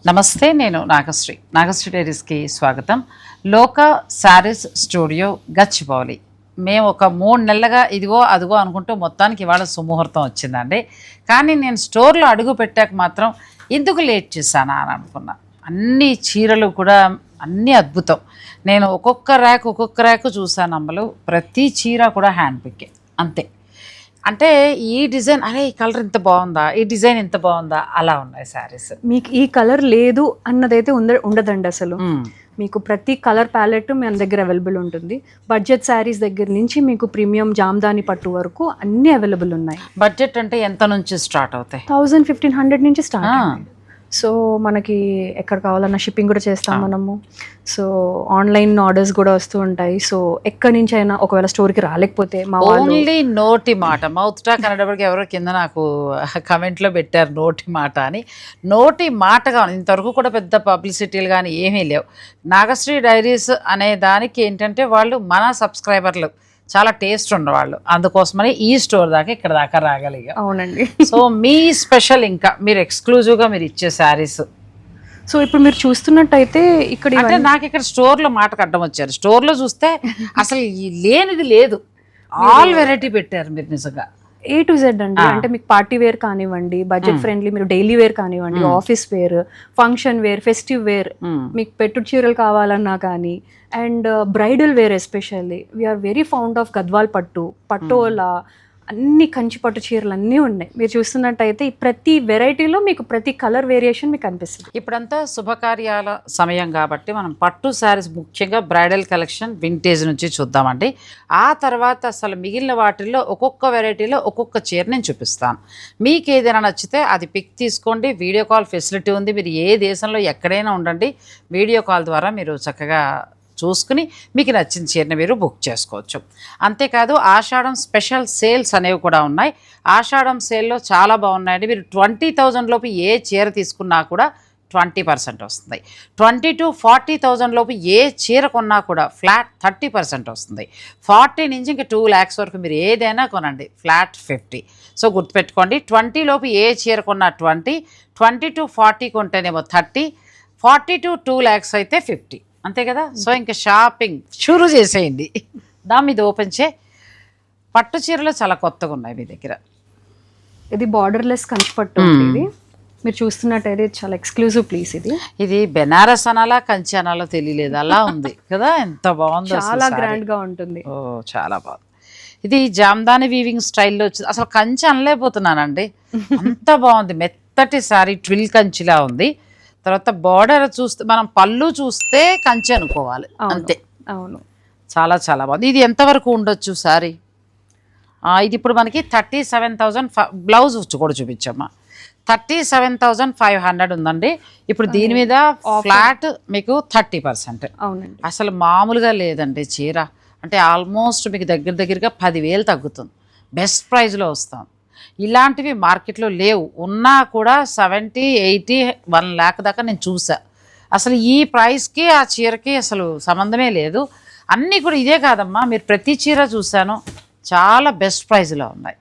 నమస్తే, నేను నాగశ్రీ. నాగశ్రీ డైరీస్కి స్వాగతం. లోక శారీస్ స్టూడియో గచ్చిబౌలి. మేము ఒక 3 నెలలుగా ఇదిగో అదిగో అనుకుంటూ మొత్తానికి ఇవాళ సుముహూర్తం వచ్చిందండి. కానీ నేను స్టోర్లో అడుగు పెట్టాక మాత్రం ఎందుకు లేట్ చేశానా అని అనుకున్నా. అన్ని చీరలు కూడా అన్నీ అద్భుతం. నేను ఒక్కొక్క ర్యాక్ చూశాను అమ్మలు. ప్రతి చీర కూడా హ్యాండ్ పిక్కే అంతే. అంటే ఈ డిజైన్, అరే ఈ కలర్ ఇంత బాగుందా, ఈ డిజైన్ ఇంత బాగుందా, అలా ఉన్నాయి శారీస్. మీకు ఈ కలర్ లేదు అన్నదైతే ఉండదండి అసలు. మీకు ప్రతి కలర్ ప్యాలెట్ మన దగ్గర అవైలబుల్ ఉంటుంది. బడ్జెట్ శారీస్ దగ్గర నుంచి మీకు ప్రీమియం జామ్దాని పట్టు వరకు అన్ని అవైలబుల్ ఉన్నాయి. బడ్జెట్ అంటే ఎంత నుంచి స్టార్ట్ అవుతాయి? 1000-1500 నుంచి స్టార్ట్. సో మనకి ఎక్కడ కావాలన్నా షిప్పింగ్ కూడా చేస్తాం మనము. సో ఆన్లైన్ ఆర్డర్స్ కూడా వస్తూ ఉంటాయి. సో ఎక్కడి నుంచి అయినా ఒకవేళ స్టోర్కి రాలేకపోతే మా ఓన్లీ నోటి మాట, మౌత్ టాక్ అనేటప్పటికి ఎవరో కింద నాకు కమెంట్లో పెట్టారు నోటి మాట అని. నోటి మాటగా ఇంతవరకు కూడా పెద్ద పబ్లిసిటీలు కానీ ఏమీ లేవు. నాగశ్రీ డైరీస్ అనే దానికి ఏంటంటే వాళ్ళు మన సబ్స్క్రైబర్లు చాలా టేస్ట్ ఉన్నవాళ్ళు, అందుకోసమని ఈ స్టోర్ దాకా ఇక్కడ దాకా రాగలిగా. అవునండి. సో మీ స్పెషల్ ఇంకా మీరు ఎక్స్క్లూజివ్గా మీరు ఇచ్చే శారీస్. సో ఇప్పుడు మీరు చూస్తున్నట్టయితే ఇక్కడ అంటే నాకు ఇక్కడ స్టోర్లో మాట కట్టడం వచ్చారు. స్టోర్లో చూస్తే అసలు లేనిది లేదు, ఆల్ వెరైటీ పెట్టారు మీరు నిజంగా. A to Z అండి. అంటే మీకు పార్టీ వేర్ కానివ్వండి, బడ్జెట్ ఫ్రెండ్లీ మీరు డైలీ వేర్ కానివ్వండి, office wear, function wear, festive wear, మీకు పెట్టు చీరలు కావాలన్నా కానీ, and bridal wear especially we're very fond of Gadwal patola అన్ని కంచి పట్టు చీరలు అన్నీ ఉన్నాయి. మీరు చూస్తున్నట్టయితే ప్రతి వెరైటీలో మీకు ప్రతి కలర్ వేరియేషన్ మీకు అనిపిస్తుంది. ఇప్పుడంతా శుభకార్యాల సమయం కాబట్టి మనం పట్టు శారీస్ ముఖ్యంగా బ్రైడల్ కలెక్షన్ వింటేజ్ నుంచి చూద్దామండి. ఆ తర్వాత అసలు మిగిలిన వాటిల్లో ఒక్కొక్క వెరైటీలో ఒక్కొక్క చీర నేను చూపిస్తాను. మీకు ఏదైనా నచ్చితే అది పిక్ తీసుకోండి. వీడియో కాల్ ఫెసిలిటీ ఉంది. మీరు ఏ దేశంలో ఎక్కడైనా ఉండండి, వీడియో కాల్ ద్వారా మీరు చక్కగా చూసుకుని మీకు నచ్చిన చీరని మీరు బుక్ చేసుకోవచ్చు. అంతేకాదు ఆషాఢం స్పెషల్ సేల్స్ అనేవి కూడా ఉన్నాయి. ఆషాఢం సేల్లో చాలా బాగున్నాయండి. మీరు 20,000 లోపు ఏ చీర తీసుకున్నా కూడా 20% వస్తుంది. 20,000-40,000 లోపు ఏ చీర కొన్నా కూడా ఫ్లాట్ 30% వస్తుంది. 40 నుంచి ఇంకా 2 lakhs వరకు మీరు ఏదైనా కొనండి, ఫ్లాట్ 50. సో గుర్తుపెట్టుకోండి, 20 లోపు ఏ చీర కొన్నా 20, 20-40 కొంటేనేమో 30, 40-2 lakhs అయితే 50. అంతే కదా. సో ఇంకా షాపింగ్ షురూ చేసేయండి. ఇది ఓపెన్ చే. పట్టు చీరలు చాలా కొత్తగా ఉన్నాయి మీ దగ్గర. ఇది బార్డర్లెస్ కంచి పట్టు. ఇది మీరు చూస్తున్నట్టయితే చాలా ఎక్స్క్లూజివ్ ప్లీజ్. ఇది బెనారస్ అనాలా కంచి అనాలో తెలియలేదు, అలా ఉంది కదా. ఎంత బాగుందో, చాలా గ్రాండ్ గా ఉంటుంది. ఓ చాలా బాగుంది. ఇది జామ్దాని వీవింగ్ స్టైల్లో వచ్చింది. అసలు కంచి అనలేకపోతున్నానండి, అంత బాగుంది. మెత్తటి సారీ, ట్విల్ కంచిలా ఉంది. తర్వాత బార్డర్ చూస్తే, మనం పళ్ళు చూస్తే కంచి అనుకోవాలి అంతే. అవును, చాలా చాలా బాగుంది. ఇది ఎంతవరకు ఉండొచ్చు సారీ? ఇది ఇప్పుడు మనకి 37,000. బ్లౌజ్ కూడా చూపించమ్మా. 37,500 ఉందండి. ఇప్పుడు దీని మీద ఫ్లాట్ మీకు 30%. అవునండి. అసలు మామూలుగా లేదండి చీర. అంటే ఆల్మోస్ట్ మీకు దగ్గరగా 10,000 తగ్గుతుంది. బెస్ట్ ప్రైస్లో వస్తాం. ఇలాంటివి మార్కెట్లో లేవు. ఉన్నా కూడా 70, 80, 1 lakh దాకా నేను చూసా. అసలు ఈ ప్రైస్కి ఆ చీరకి అసలు సంబంధమే లేదు. అన్నీ కూడా ఇదే కాదమ్మా, మీరు ప్రతి చీర చూశాను, చాలా బెస్ట్ ప్రైస్లో ఉన్నాయి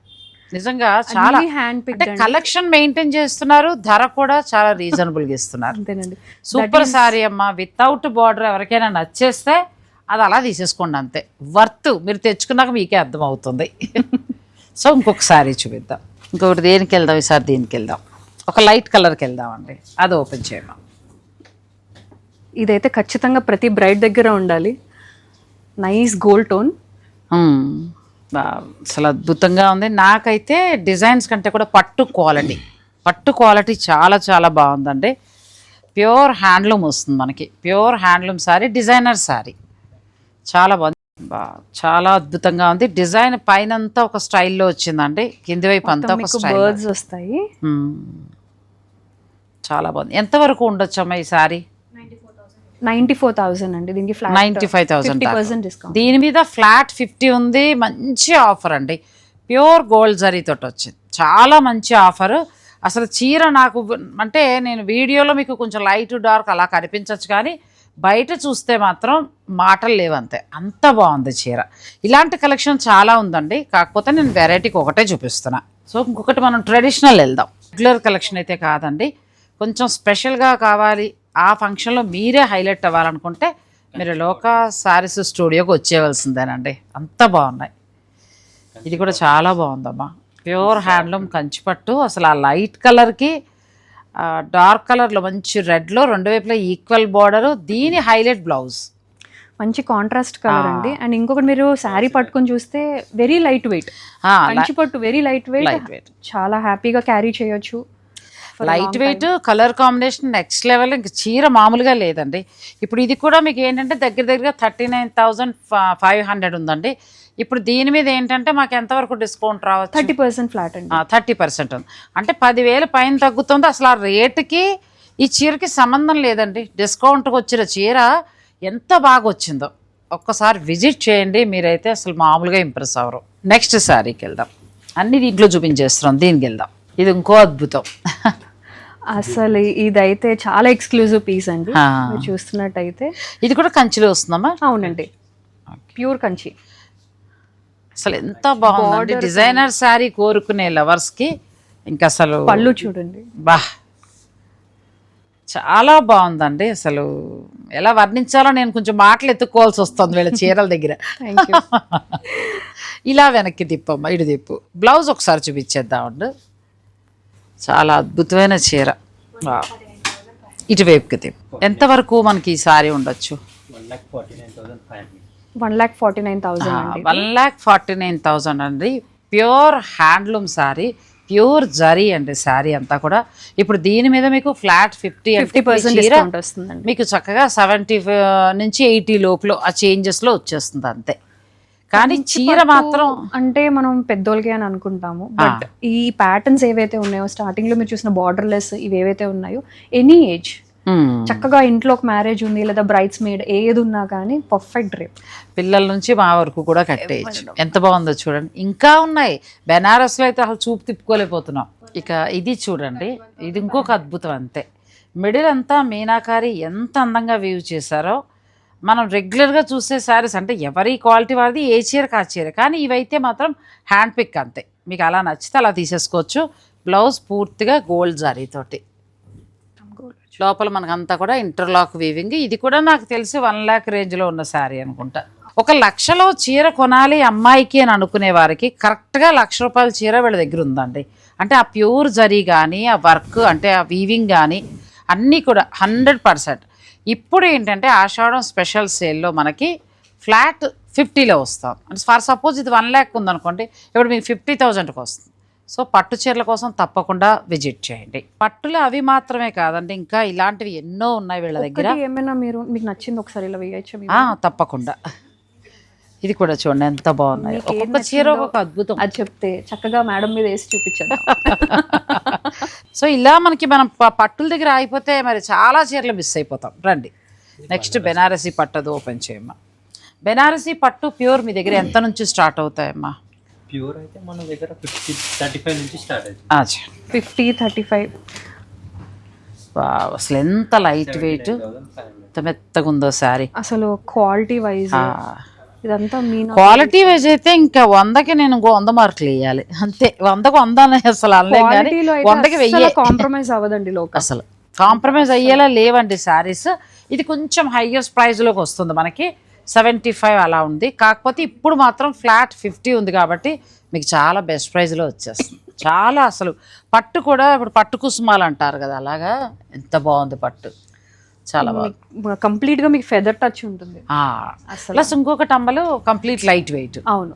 నిజంగా. చాలా అంటే కలెక్షన్ మెయింటైన్ చేస్తున్నారు, ధర కూడా చాలా రీజనబుల్గా ఇస్తున్నారు. సూపర్ సారీ అమ్మా, వితౌట్ బార్డర్. ఎవరికైనా నచ్చేస్తే అది అలా తీసేసుకోండి అంతే. వర్త్ మీరు తెచ్చుకున్నాక మీకే అర్థమవుతుంది. సో ఇంకొక సారీ చూపిద్దాం. ఇంకొకటి దేనికి వెళ్దాం ఈసారి? దీనికి వెళ్దాం, ఒక లైట్ కలర్కి వెళ్దామండి. అది ఓపెన్ చేయమా. ఇదైతే ఖచ్చితంగా ప్రతి బ్రైడ్ దగ్గర ఉండాలి. నైస్ గోల్డ్ టోన్, అసలు అద్భుతంగా ఉంది. నాకైతే డిజైన్స్ కంటే కూడా పట్టు క్వాలిటీ చాలా చాలా బాగుందండి. ప్యూర్ హ్యాండ్లూమ్ వస్తుంది మనకి. Pure handloom sorry, designer sorry, చాలా బాగుంది. చాలా అద్భుతంగా ఉంది. డిజైన్ పైనంతా ఒక స్టైల్లో వచ్చిందండి, కింది వైపు అంతా ఒక బర్డ్స్ వస్తాయి. చాలా బాగుంది. ఎంతవరకు ఉండొచ్చమ్మా ఈ సారీ? 94,000 అండి. దీనికి ఫ్లాట్ 95,000 డిస్కౌంట్. దీని మీద ఫ్లాట్ 50 ఉంది. మంచి ఆఫర్ అండి. ప్యూర్ గోల్డ్ జరీతో వచ్చింది. చాలా మంచి ఆఫర్. అసలు చీర నాకు అంటే నేను వీడియోలో మీకు కొంచెం లైట్ డార్క్ అలా కనిపించవచ్చు, కానీ బయట చూస్తే మాత్రం మాటలు లేవంతే, అంత బాగుంది చీర. ఇలాంటి కలెక్షన్ చాలా ఉందండి, కాకపోతే నేను వెరైటీకి ఒకటే చూపిస్తున్నా. సో ఇంకొకటి మనం ట్రెడిషనల్ వెళ్దాం. రెగ్యులర్ కలెక్షన్ అయితే కాదండి, కొంచెం స్పెషల్గా కావాలి, ఆ ఫంక్షన్లో మీరే హైలైట్ అవ్వాలనుకుంటే మీరు లోకా శారీస్ స్టూడియోకి వచ్చేవలసిందేనండి. అంత బాగున్నాయి. ఇది కూడా చాలా బాగుందమ్మా. ప్యూర్ హ్యాండ్లూమ్ కంచిపట్టు. అసలు ఆ లైట్ కలర్కి డార్క్ కలర్లో మంచి రెడ్లో రెండు వైపులా ఈక్వల్ బార్డరు, దీని హైలైట్ బ్లౌజ్. మంచి కాంట్రాస్ట్ కలర్ అండి. అండ్ ఇంకొకటి మీరు శారీ పట్టుకొని చూస్తే వెరీ లైట్ వెయిట్, కంచిపట్టు వెరీ లైట్ వెయిట్, చాలా హ్యాపీగా క్యారీ చేయొచ్చు. Light weight, colour combination next level. ఇంక చీర మామూలుగా లేదండి. ఇప్పుడు ఇది కూడా మీకు ఏంటంటే దగ్గర 39,500 ఉందండి. ఇప్పుడు దీని మీద ఏంటంటే మాకు ఎంతవరకు డిస్కౌంట్ రావచ్చు? 30% ఫ్లాట్ అండి. 30% ఉంది అంటే 10,000 పైన తగ్గుతుంది. అసలు ఆ రేటుకి ఈ చీరకి సంబంధం లేదండి. డిస్కౌంట్కి వచ్చిన చీర ఎంత బాగా వచ్చిందో ఒక్కసారి విజిట్ చేయండి, మీరైతే అసలు మామూలుగా ఇంప్రెస్ అవ్వరు. నెక్స్ట్ శారీకి వెళ్దాం. అన్ని దీంట్లో చూపించేస్తున్నాం, దీనికి వెళ్దాం. ఇది ఇంకో అద్భుతం. అసలు ఇదైతే చాలా ఎక్స్క్లూజివ్ పీస్ అండి. మీరు చూస్తున్నట్టయితే ఇది కూడా కంచిలో వస్తుందమ్మా? అవునండి, ప్యూర్ కంచి. అసలు ఎంత బాగుందండి. డిజైనర్ శారీ కోరుకునే లవర్స్కి ఇంకా అసలు పళ్ళు చూడండి, బా చాలా బాగుందండి. అసలు ఎలా వర్ణించాలో నేను కొంచెం మాటలు ఎత్తుక్కోవాల్సి వస్తుంది వీళ్ళ చీరల దగ్గర. ఇలా వెనక్కి తిప్పమ్మా, ఇటు తిప్పు. బ్లౌజ్ ఒకసారి చూపించేద్దామండి. చాలా అద్భుతమైన చీర. ఇటువైపుకి తిప్పు. ఎంతవరకు మనకి ఈ సారీ ఉండొచ్చు? 1,49,000. 1,49,000 అండి. Pure handloom sari, pure zari అండి శారీ అంతా కూడా. ఇప్పుడు దీని మీద మీకు ఫ్లాట్ 50% డిస్కౌంట్ వస్తుందండి. మీకు చక్కగా 70 నుంచి 80 లోపల ఆ చేంజెస్లో వచ్చేస్తుంది అంతే. కానీ చీర మాత్రం అంటే మనం పెద్దోళ్ళకి అని అనుకుంటాము, బట్ ఈ ప్యాటర్న్స్ ఏవైతే ఉన్నాయో స్టార్టింగ్ లో మీరు చూసిన బార్డర్లెస్ ఇవి ఏవైతే ఉన్నాయో, ఎనీ ఏజ్ చక్కగా ఇంట్లో ఒక మ్యారేజ్ ఉంది లేదా బ్రైడ్స్ మేడ్ ఏది ఉన్నా కానీ పర్ఫెక్ట్ డ్రేప్. పిల్లల నుంచి మా వరకు కూడా కట్టేయచ్చు. ఎంత బాగుందో చూడండి. ఇంకా ఉన్నాయి బెనారస్లో అయితే అసలు చూపు తిప్పుకోలేకపోతున్నాం. ఇక ఇది చూడండి, ఇది ఇంకొక అద్భుతం అంతే. మిడిల్ అంతా మీనాకారి ఎంత అందంగా వీవ్ చేశారో. మనం రెగ్యులర్గా చూసే శారీస్ అంటే ఎవరి క్వాలిటీ వారిది, ఏ చీరకు ఆ చీర. కానీ ఇవైతే మాత్రం హ్యాండ్ పిక్ అంతే. మీకు అలా నచ్చితే అలా తీసేసుకోవచ్చు. బ్లౌజ్ పూర్తిగా గోల్డ్ జరీతోటి, లోపల మనకంతా కూడా ఇంటర్లాక్ వీవింగ్. ఇది కూడా నాకు తెలిసి 1 lakh రేంజ్లో ఉన్న శారీ అనుకుంటా. 1 లక్షలో చీర కొనాలి అమ్మాయికి అని అనుకునే వారికి కరెక్ట్గా 1,00,000 రూపాయల చీర వీళ్ళ దగ్గర ఉందండి. అంటే ఆ ప్యూర్ జరీ కానీ, ఆ వర్క్ అంటే ఆ వీవింగ్ కానీ అన్నీ కూడా 100%. ఇప్పుడు ఏంటంటే ఆషాఢం స్పెషల్ సేల్లో మనకి ఫ్లాట్ 50లో వస్తాం. అంటే ఫర్ సపోజ్ ఇది 1 lakh ఉందనుకోండి, ఇప్పుడు మీకు 50,000కి వస్తుంది. సో పట్టు చీరల కోసం తప్పకుండా విజిట్ చేయండి. పట్టులు అవి మాత్రమే కాదండి, ఇంకా ఇలాంటివి ఎన్నో ఉన్నాయి వీళ్ళ దగ్గర. ఏమైనా మీకు నచ్చింది ఒకసారి ఇలా వేయచ్చు? తప్పకుండా. ఇది కూడా చూడండి ఎంత బాగున్నాయి. ఒక్కొక్క చీర ఒక్కొక్క అద్భుతం. అది చెప్తే చక్కగా మేడం మీద వేసి చూపించాను. సో ఇలా మనం పట్టుల దగ్గర అయిపోతే మరి చాలా చీరలు మిస్ అయిపోతాం. రండి నెక్స్ట్ బెనారసీ పట్టు ఓపెన్ చేయమ్మా. బెనారసీ పట్టు ప్యూర్ మీ దగ్గర ఎంత నుంచి స్టార్ట్ అవుతాయమ్మా? ప్యూర్ అయితే మన దగ్గర 50-35 నుంచి స్టార్ట్ అవుతుంది. 50-35. అసలు ఎంత లైట్ వెయిట్, ఎంత మెత్తగా ఉందో శారీ. అసలు క్వాలిటీ వైజ్ ఇదంతా క్వాలిటీ వైజ్ అయితే ఇంకా 100కి నేను 100 మార్కులు వేయాలి అంతే. 100కు 100 అసలు అనలేం కానీ 100కి 1000 కాంప్రమైజ్ అవ్వదండి లోక. అసలు కాంప్రమైజ్ అయ్యేలా లేవండి శారీస్. ఇది కొంచెం హైయెస్ట్ ప్రైస్లోకి వస్తుంది మనకి 75 అలా ఉంది. కాకపోతే ఇప్పుడు మాత్రం ఫ్లాట్ 50 ఉంది కాబట్టి మీకు చాలా బెస్ట్ ప్రైస్లో వచ్చేస్తుంది. చాలా అసలు పట్టు కూడా ఇప్పుడు పట్టు కుసుమాలు అంటారు కదా, అలాగా ఎంత బాగుంది పట్టు. చాలా బాగుంది. కంప్లీట్గా మీకు ఫెదర్ టచ్ ఉంటుంది. ప్లస్ ఇంకొకటి అమ్మలు కంప్లీట్ లైట్ వెయిట్. అవును.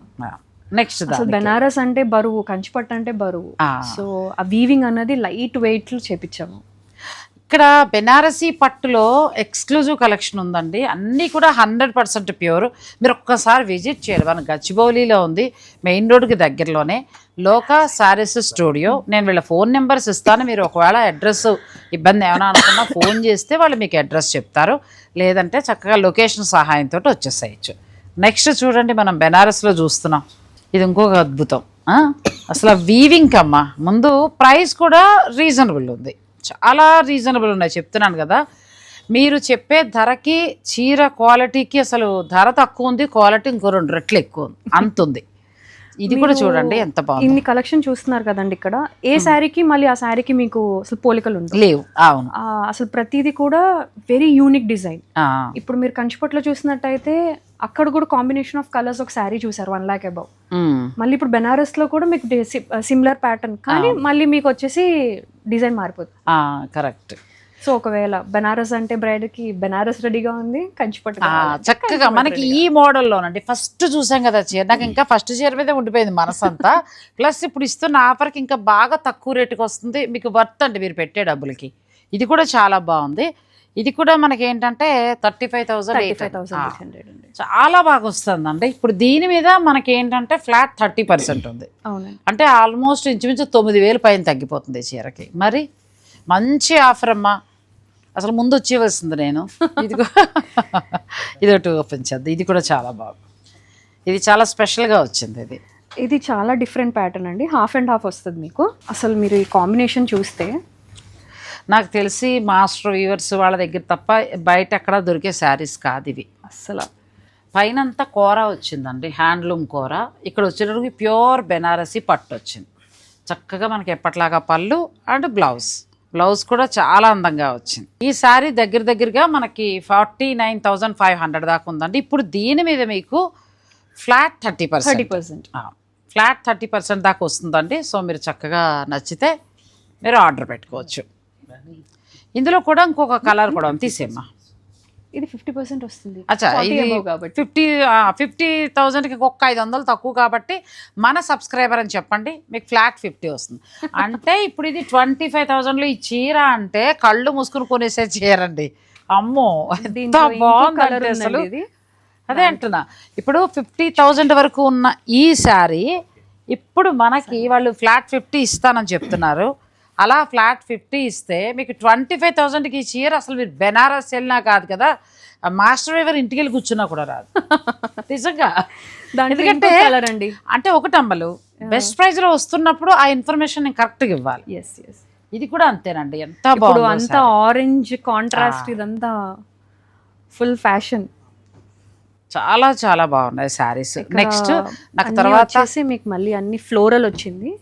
నెక్స్ట్ బెనారస్ అంటే బరువు, కంచిపట్టు అంటే బరువు. సో ఆ వీవింగ్ అన్నది లైట్ వెయిట్లో చేపించాము. ఇక్కడ బెనారసీ పట్టులో ఎక్స్క్లూజివ్ కలెక్షన్ ఉందండి. అన్నీ కూడా 100% ప్యూర్. మీరు ఒక్కసారి విజిట్ చేయాలి. మన గచ్చిబౌలిలో ఉంది, మెయిన్ రోడ్కి దగ్గరలోనే లోకా శారీస్ స్టూడియో. నేను వీళ్ళ ఫోన్ నెంబర్స్ ఇస్తాను. మీరు ఒకవేళ అడ్రస్ ఇబ్బంది ఏమైనా అనుకున్నా ఫోన్ చేస్తే వాళ్ళు మీకు అడ్రస్ చెప్తారు, లేదంటే చక్కగా లొకేషన్ సహాయంతో వచ్చేసేయచ్చు. నెక్స్ట్ చూడండి, మనం బెనారస్లో చూస్తున్నాం. ఇది ఇంకొక అద్భుతం. అసలు వీవింగ్ అమ్మ. ముందు ప్రైస్ కూడా రీజనబుల్ ఉంది, చాలా రీజనబుల్ ఉన్నాయి. చెప్తున్నాను కదా, మీరు చెప్పే ధరకి చీర క్వాలిటీకి అసలు ధర తక్కువ ఉంది, క్వాలిటీ ఇంకో 2 రెట్లు ఎక్కువ ఉంది, అంత ఉంది. ఇది కూడా చూడండి ఎంత బాగుంది. ఇన్ని కలెక్షన్ చూస్తున్నారు కదండి ఇక్కడ. ఏ శారీకి మళ్ళీ ఆ శారీకి మీకు అసలు పోలికలు ఉంటాయి లేవు. అవును, అసలు ప్రతిదీ కూడా వెరీ యూనిక్ డిజైన్. ఆ, ఇప్పుడు మీరు కంచిపట్లో చూసినట్టయితే అక్కడ కూడా కాంబినేషన్ ఆఫ్ కలర్స్ ఒక శారీ చూసారు 1 lakh అబౌవ్. మళ్ళీ ఇప్పుడు బెనారస్ లో కూడా మీకు సిమిలర్ ప్యాటర్న్, కానీ మళ్ళీ మీకు వచ్చేసి డిజైన్ మారిపోతుంది. కరెక్ట్. సో ఒకవేళ బెనారస్ అంటే బ్రైడ్ కి బెనారస్ రెడీగా ఉంది, కంచిపట్టు చక్కగా మనకి ఈ మోడల్లోనండి ఫస్ట్ చూసాం కదా చీర, నాకు ఇంకా ఫస్ట్ చీర మీదే ఉండిపోయింది మనసంతా. ప్లస్ ఇప్పుడు ఇస్తున్న ఆఫర్కి ఇంకా బాగా తక్కువ రేటుకి వస్తుంది, మీకు వర్త్ అండి మీరు పెట్టే డబ్బులకి. ఇది కూడా చాలా బాగుంది. ఇది కూడా మనకి ఏంటంటే 35,800 చాలా బాగా వస్తుందండి. ఇప్పుడు దీని మీద మనకి ఏంటంటే ఫ్లాట్ 30% ఉంది. అంటే ఆల్మోస్ట్ ఇంచుమించు 9,000 పైన తగ్గిపోతుంది ఈ చీరకి. మరి మంచి ఆఫర్ అమ్మా, అసలు ముందు వచ్చేవలసింది నేను. ఇదిగో ఇది ఒకటి ఓపెన్ చేద్దాం. ఇది కూడా చాలా బాగుంది, ఇది చాలా స్పెషల్గా వచ్చింది. ఇది చాలా డిఫరెంట్ ప్యాటర్న్ అండి, హాఫ్ అండ్ హాఫ్ వస్తుంది మీకు. అసలు మీరు ఈ కాంబినేషన్ చూస్తే నాకు తెలిసి మాస్టర్ వీవర్స్ వాళ్ళ దగ్గర తప్ప బయట ఎక్కడ దొరికే శారీస్ కాదు ఇవి. అసలు పైన అంతా కూర వచ్చిందండి, హ్యాండ్లూమ్ కూర. ఇక్కడ వచ్చేటప్పటికి ప్యూర్ బెనారసీ పట్టు వచ్చింది. చక్కగా మనకి ఎప్పట్లాగా పళ్ళు అండ్ బ్లౌజ్ కూడా చాలా అందంగా వచ్చింది. ఈ శారీ దగ్గరగా మనకి 49,500 దాకా ఉందండి. ఇప్పుడు దీని మీద మీకు ఫ్లాట్ 30% ఫ్లాట్ 30% దాకా వస్తుందండి. సో మీరు చక్కగా నచ్చితే మీరు ఆర్డర్ పెట్టుకోవచ్చు. ఇందులో కూడా ఇంకొక కలర్ కూడా తీసేమ్మా. ఇది 50% వస్తుంది. అచ్చా, ఇది 50,000కి ఒక 500 తక్కువ కాబట్టి మన సబ్స్క్రైబర్ అని చెప్పండి, మీకు ఫ్లాట్ 50 వస్తుంది. అంటే ఇప్పుడు ఇది 25,000లో ఈ చీర అంటే కళ్ళు మూసుకుని కొనేసే చీర అండి. అమ్మో ఎంత బాగుంది అసలు. అదే అంటున్నా, ఇప్పుడు 50,000 వరకు ఉన్న ఈ శారీ ఇప్పుడు మనకి వాళ్ళు ఫ్లాట్ 50 ఇస్తానని చెప్తున్నారు. అలా ఫ్లాట్ 50 ఇస్తే మీకు 25,000కి ఈ చీర అసలు మీరు బెనారస్ వెళ్ళినా కాదు కదా, మాస్టర్ వీవర్ ఇంటికి వెళ్ళి కూర్చున్నా కూడా రాదు నిజంగా. ఎందుకంటే అంటే ఒకటి అమ్మలు బెస్ట్ ప్రైస్ లో వస్తున్నప్పుడు ఆ ఇన్ఫర్మేషన్ నేను కరెక్ట్గా ఇవ్వాలి. ఇది కూడా అంతేనండి, ఎంత బాగుంది. అంతా ఆరెంజ్ కాంట్రాస్ట్, ఇదంతా ఫుల్ ఫ్యాషన్. చాలా చాలా బాగున్నాయి శారీస్. నెక్స్ట్ నాకు తర్వాత మీకు మళ్ళీ అన్ని ఫ్లోరల్ వచ్చింది,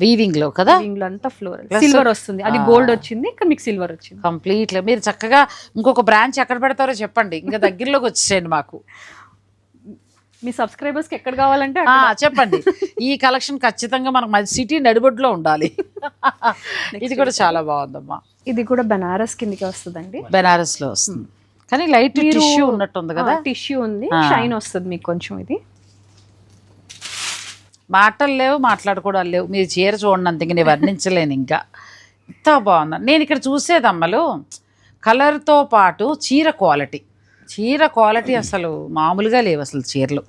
వీవింగ్ లో కదా, అంతా ఫ్లోరల్. సిల్వర్ వస్తుంది, అది గోల్డ్ వచ్చింది, ఇక్కడ మీకు సిల్వర్ వచ్చింది కంప్లీట్. మీరు చక్కగా ఇంకొక బ్రాంచ్ ఎక్కడ పెడతారో చెప్పండి, ఇంకా దగ్గరలోకి వచ్చేయండి మాకు. మీ సబ్స్క్రైబర్స్ కి ఎక్కడ కావాలంటే చెప్పండి. ఈ కలెక్షన్ ఖచ్చితంగా మనకు సిటీ నడిబొడ్లో ఉండాలి. ఇది కూడా చాలా బాగుందమ్మా. ఇది కూడా బెనారస్ కిందకి వస్తుందండి, బెనారస్ లో వస్తుంది, కానీ లైట్ టిష్యూ ఉన్నట్టుంది కదా. టిష్యూ ఉంది, షైన్ వస్తుంది మీకు కొంచెం. ఇది మాటలు లేవు, మాట్లాడుకోవడాలు లేవు. మీరు చీర చూడండి, అంత నేను వర్ణించలేను. ఇంకా ఎంత బాగుంది. నేను ఇక్కడ చూసేది అమ్మలు కలర్తో పాటు చీర క్వాలిటీ అసలు మామూలుగా లేవు అసలు చీరలు.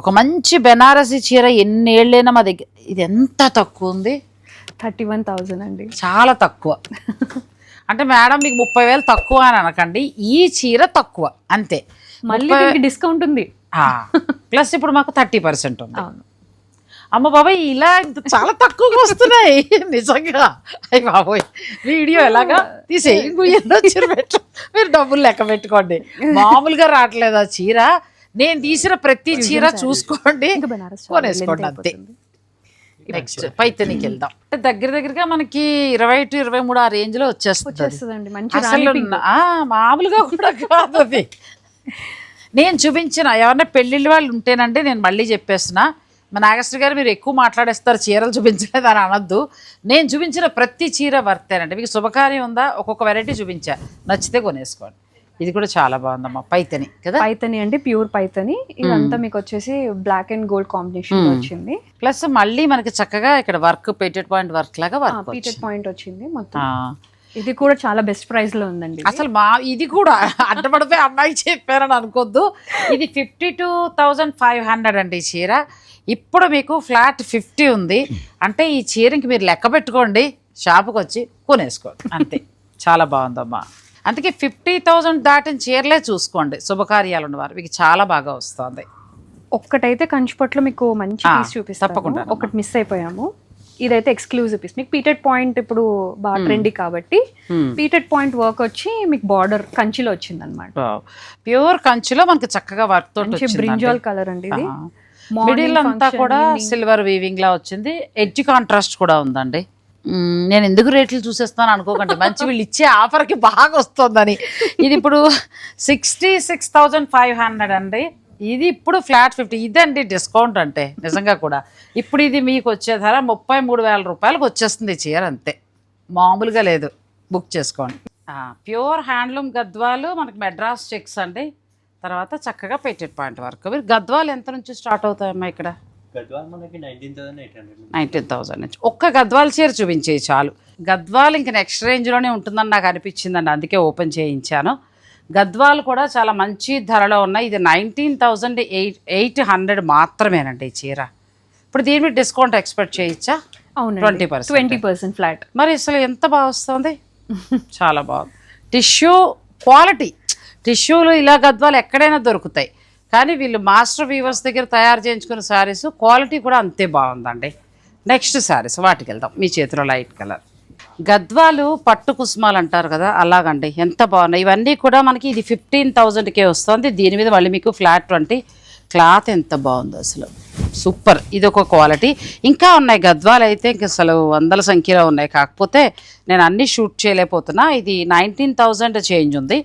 ఒక మంచి బెనారసీ చీర ఎన్నేళ్ళైనా మా దగ్గర, ఇది ఎంత తక్కువ ఉంది, 31,000 అండి, చాలా తక్కువ. అంటే మేడం మీకు 30,000 తక్కువ అని అనకండి, ఈ చీర తక్కువ అంతే. మళ్ళీ డిస్కౌంట్ ఉంది, ప్లస్ ఇప్పుడు మాకు 30% ఉంది. అమ్మ బాబాయ్, ఇలా చాలా తక్కువగా వస్తున్నాయి నిజంగా. అయ్యి బాబోయ్, వీడియో ఎలాగా తీసేయి, మీరు డబ్బులు లెక్క పెట్టుకోండి. మామూలుగా రావట్లేదు ఆ చీర. నేను తీసిన ప్రతి చీర చూసుకోండి, కొనేసుకోండి అంతే. నెక్స్ట్ పైతనికి వెళ్దాం. దగ్గరగా మనకి 20 to 23 ఆ రేంజ్ లో వచ్చేస్తుంది. అసలు మామూలుగా కూడా కాదు అది. నేను చూపించిన ఎవరైనా పెళ్ళిళ్ళ వాళ్ళు ఉంటేనండి, నేను మళ్ళీ చెప్పేస్తున్నా, మా నాగేశ్వరి గారు మీరు ఎక్కువ మాట్లాడేస్తారు, చీరలు చూపించలేదు అని అనొద్దు. నేను చూపించిన ప్రతి చీర వర్తేనండి. మీకు శుభకార్యం ఉందా, ఒక్కొక్క వెరైటీ చూపించా, నచ్చితే కొనేసుకోండి. ఇది కూడా చాలా బాగుందమ్మా, పైతని కదా. పైతని అంటే ప్యూర్ పైతని. ఇదంతా మీకు వచ్చేసి బ్లాక్ అండ్ గోల్డ్ కాంబినేషన్ వచ్చింది. ప్లస్ మళ్ళీ మనకి చక్కగా ఇక్కడ వర్క్ పేటెడ్ పాయింట్ వర్క్ లాగా పేటెడ్ పాయింట్ వచ్చింది మొత్తం. ఇది కూడా చాలా బెస్ట్ ప్రైస్ లో ఉందండి. అసలు ఇది కూడా అడ్డపడిపోయి అమ్మాయి చెప్పారని అనుకోద్దు. ఇది 52,500 అండి ఈ చీర. ఇప్పుడు మీకు ఫ్లాట్ 50 ఉంది. అంటే ఈ చీరకి మీరు లెక్క పెట్టుకోండి, షాపుకి వచ్చి కొనేసుకోండి అంతే. చాలా బాగుందమ్మా. అందుకే 50,000 దాటిన చీరలే చూసుకోండి, శుభకార్యాలు ఉన్నవారు, మీకు చాలా బాగా వస్తుంది. ఒక్కటైతే కంచిపట్లో మీకు మంచి పీస్ చూపిస్తాను, తప్పకుండా. ఒకటి మిస్ అయిపోయాము, ఇదైతే ఎక్స్క్లూజివ్ పీస్. మీకు పీటెడ్ పాయింట్ ఇప్పుడు బాగా ట్రెండీ కాబట్టి పీటెడ్ పాయింట్ వర్క్ వచ్చి మీకు బార్డర్ కంచిలో వచ్చింది అనమాట. ప్యూర్ కంచిలో మనకి చక్కగా వర్క్ తోటి బ్రింజాల్ కలర్ అండి ఇది. మిడిల్ అంతా కూడా సిల్వర్ వీవింగ్ లా వచ్చింది, ఎడ్జ్ కాంట్రాస్ట్ కూడా ఉందండి. నేను ఎందుకు రేట్లు చూసేస్తాను అనుకోకండి, మంచి వీళ్ళు ఇచ్చే ఆఫర్కి బాగా వస్తుందని. ఇది ఇప్పుడు 66,500 అండి. ఇది ఇప్పుడు ఫ్లాట్ 50, ఇదండి డిస్కౌంట్ అంటే నిజంగా కూడా. ఇప్పుడు ఇది మీకు వచ్చే ధర 33,000 రూపాయలకు వచ్చేస్తుంది చీర, అంతే, మామూలుగా లేదు. బుక్ చేసుకోండి. ప్యూర్ హ్యాండ్లూమ్ గద్వాలు మనకి మెడ్రాస్ చెక్స్ అండి. తర్వాత చక్కగా పెటెడ్ పాయింట్ వర్క్. మీరు గద్వాలు ఎంత నుంచి స్టార్ట్ అవుతాయమ్మా ఇక్కడ? గద్వాల్ మనకి 19,800. 19,000 నుంచి. ఒక్క గద్వాల చీర చూపించేయి చాలు. గద్వాలు ఇంక నెక్స్ట్ రేంజ్లోనే ఉంటుందని నాకు అనిపించిందండి, అందుకే ఓపెన్ చేయించాను. గద్వాలు కూడా చాలా మంచి ధరలో ఉన్నాయి. ఇది 19,800 మాత్రమేనండి ఈ చీర. ఇప్పుడు దీని మీద డిస్కౌంట్ ఎక్స్పెక్ట్ చేయొచ్చా? అవును, 20% ఫ్లాట్. మరి అసలు ఎంత బాగా వస్తుంది, చాలా బాగుంది. టిష్యూ క్వాలిటీ, టిష్యూలు ఇలా గద్వాలు ఎక్కడైనా దొరుకుతాయి, కానీ వీళ్ళు మాస్టర్ వీవర్స్ దగ్గర తయారు చేయించుకున్న శారీస్ క్వాలిటీ కూడా అంతే బాగుందండి. నెక్స్ట్ శారీస్ వాటికి వెళ్దాం. మీ చేతిలో లైట్ కలర్ గద్వాలు పట్టు కుసుమాలు అంటారు కదా, అలాగండి ఎంత బాగున్నాయి. ఇవన్నీ కూడా మనకి ఇది 15,000కే వస్తుంది. దీని మీద మళ్ళీ మీకు ఫ్లాట్ 20. క్లాత్ ఎంత బాగుందో అసలు, సూపర్. ఇది ఒక క్వాలిటీ. ఇంకా ఉన్నాయి గద్వాలు అయితే ఇంక అసలు వందల సంఖ్యలో ఉన్నాయి, కాకపోతే నేను అన్నీ షూట్ చేయలేకపోతున్నా. ఇది 19,000 చేంజ్ ఉంది.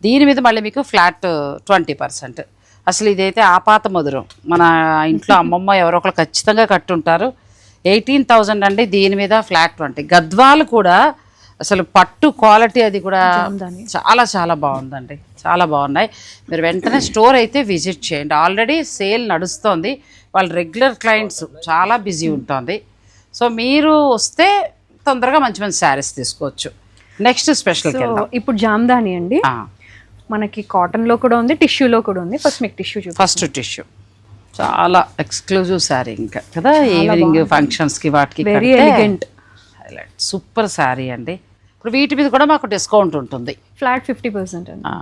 దీని మీద మళ్ళీ మీకు ఫ్లాట్ 20%. అసలు ఇదైతే ఆపాత మధురం, మన ఇంట్లో అమ్మమ్మ ఎవరో ఒకరు ఖచ్చితంగా కట్టుంటారు. 18,000 అండి, దీని మీద ఫ్లాట్ 20. గద్వాలు కూడా అసలు పట్టు క్వాలిటీ అది కూడా చాలా చాలా బాగుందండి, చాలా బాగున్నాయి. మీరు వెంటనే స్టోర్ అయితే విజిట్ చేయండి. ఆల్రెడీ సేల్ నడుస్తోంది, వాళ్ళ రెగ్యులర్ క్లయింట్స్ చాలా బిజీ ఉంటుంది. సో మీరు వస్తే తొందరగా మంచి మంచి శారీస్ తీసుకోవచ్చు. నెక్స్ట్ స్పెషల్కి వెళ్దాం. ఇప్పుడు జామ్దాని అండి, మనకి కాటన్లో కూడా ఉంది, టిష్యూలో కూడా ఉంది. ఫస్ట్ మీకు టిష్యూ చూపి. ఫస్ట్ టిష్యూ చాలా ఎక్స్క్లూజివ్ శారీ ఇంకా కదా, ఈవినింగ్ ఫంక్షన్స్కి వాటికి very elegant highlight, super sari అండి. ఇప్పుడు వీటి మీద కూడా మాకు డిస్కౌంట్ ఉంటుంది, ఫ్లాట్ 50% అండి.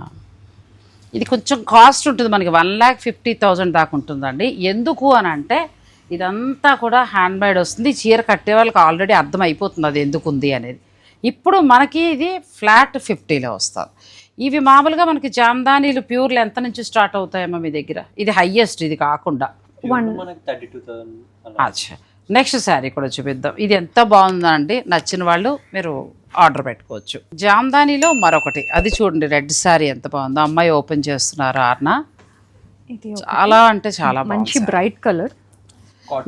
ఇది కొంచెం కాస్ట్ ఉంటుంది మనకి, 1,50,000 దాకా ఉంటుందండి. ఎందుకు అని అంటే ఇదంతా కూడా హ్యాండ్మేడ్ వస్తుంది. చీర కట్టే వాళ్ళకి ఆల్రెడీ అర్థం అయిపోతుంది అది ఎందుకు ఉంది అనేది. ఇప్పుడు మనకి ఇది ఫ్లాట్ 50లో వస్తుంది. ఇవి మామూలుగా మనకి జామ్దానీలు ప్యూర్లు ఎంత నుంచి స్టార్ట్ అవుతాయమ్మా మీ దగ్గర? ఇది హైయెస్ట్, ఇది కాకుండా. మనకి 32,000. అచ్చా, నెక్స్ట్ శారీ కూడా చూపిద్దాం. ఇది ఎంత బాగుందండి, నచ్చిన వాళ్ళు మీరు ఆర్డర్ పెట్టుకోవచ్చు. జామ్దానీలో మరొకటి, అది చూడండి, రెడ్ శారీ ఎంత బాగుందో. అమ్మాయి ఓపెన్ చేస్తున్నారు ఆర్నా, చాలా అంటే చాలా మంచి బ్రైట్ కలర్.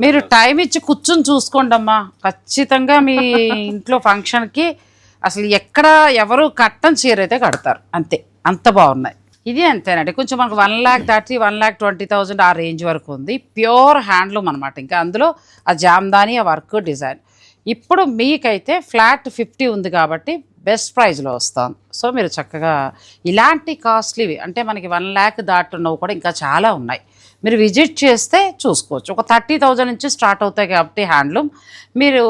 మీరు టైం ఇచ్చి కూర్చుని చూసుకోండి అమ్మా, ఖచ్చితంగా మీ ఇంట్లో ఫంక్షన్కి అసలు ఎక్కడ ఎవరు కట్టని చీర అయితే కడతారు, అంతే, అంత బాగున్నాయి. ఇది అంతేనండి, కొంచెం మనకు 1,30,000 1,20,000 ఆ రేంజ్ వరకు ఉంది. ప్యూర్ హ్యాండ్లూమ్ అనమాట. ఇంకా అందులో ఆ జామ్దాని, ఆ వర్క్, డిజైన్. ఇప్పుడు మీకైతే ఫ్లాట్ 50 ఉంది కాబట్టి బెస్ట్ ప్రైస్లో వస్తాం. సో మీరు చక్కగా ఇలాంటి కాస్ట్లీవి అంటే మనకి 1,00,000 దాటున్నవి కూడా ఇంకా చాలా ఉన్నాయి, మీరు విజిట్ చేస్తే చూసుకోవచ్చు. ఒక 30,000 నుంచి స్టార్ట్ అవుతాయి కాబట్టి హ్యాండ్లూమ్, మీరు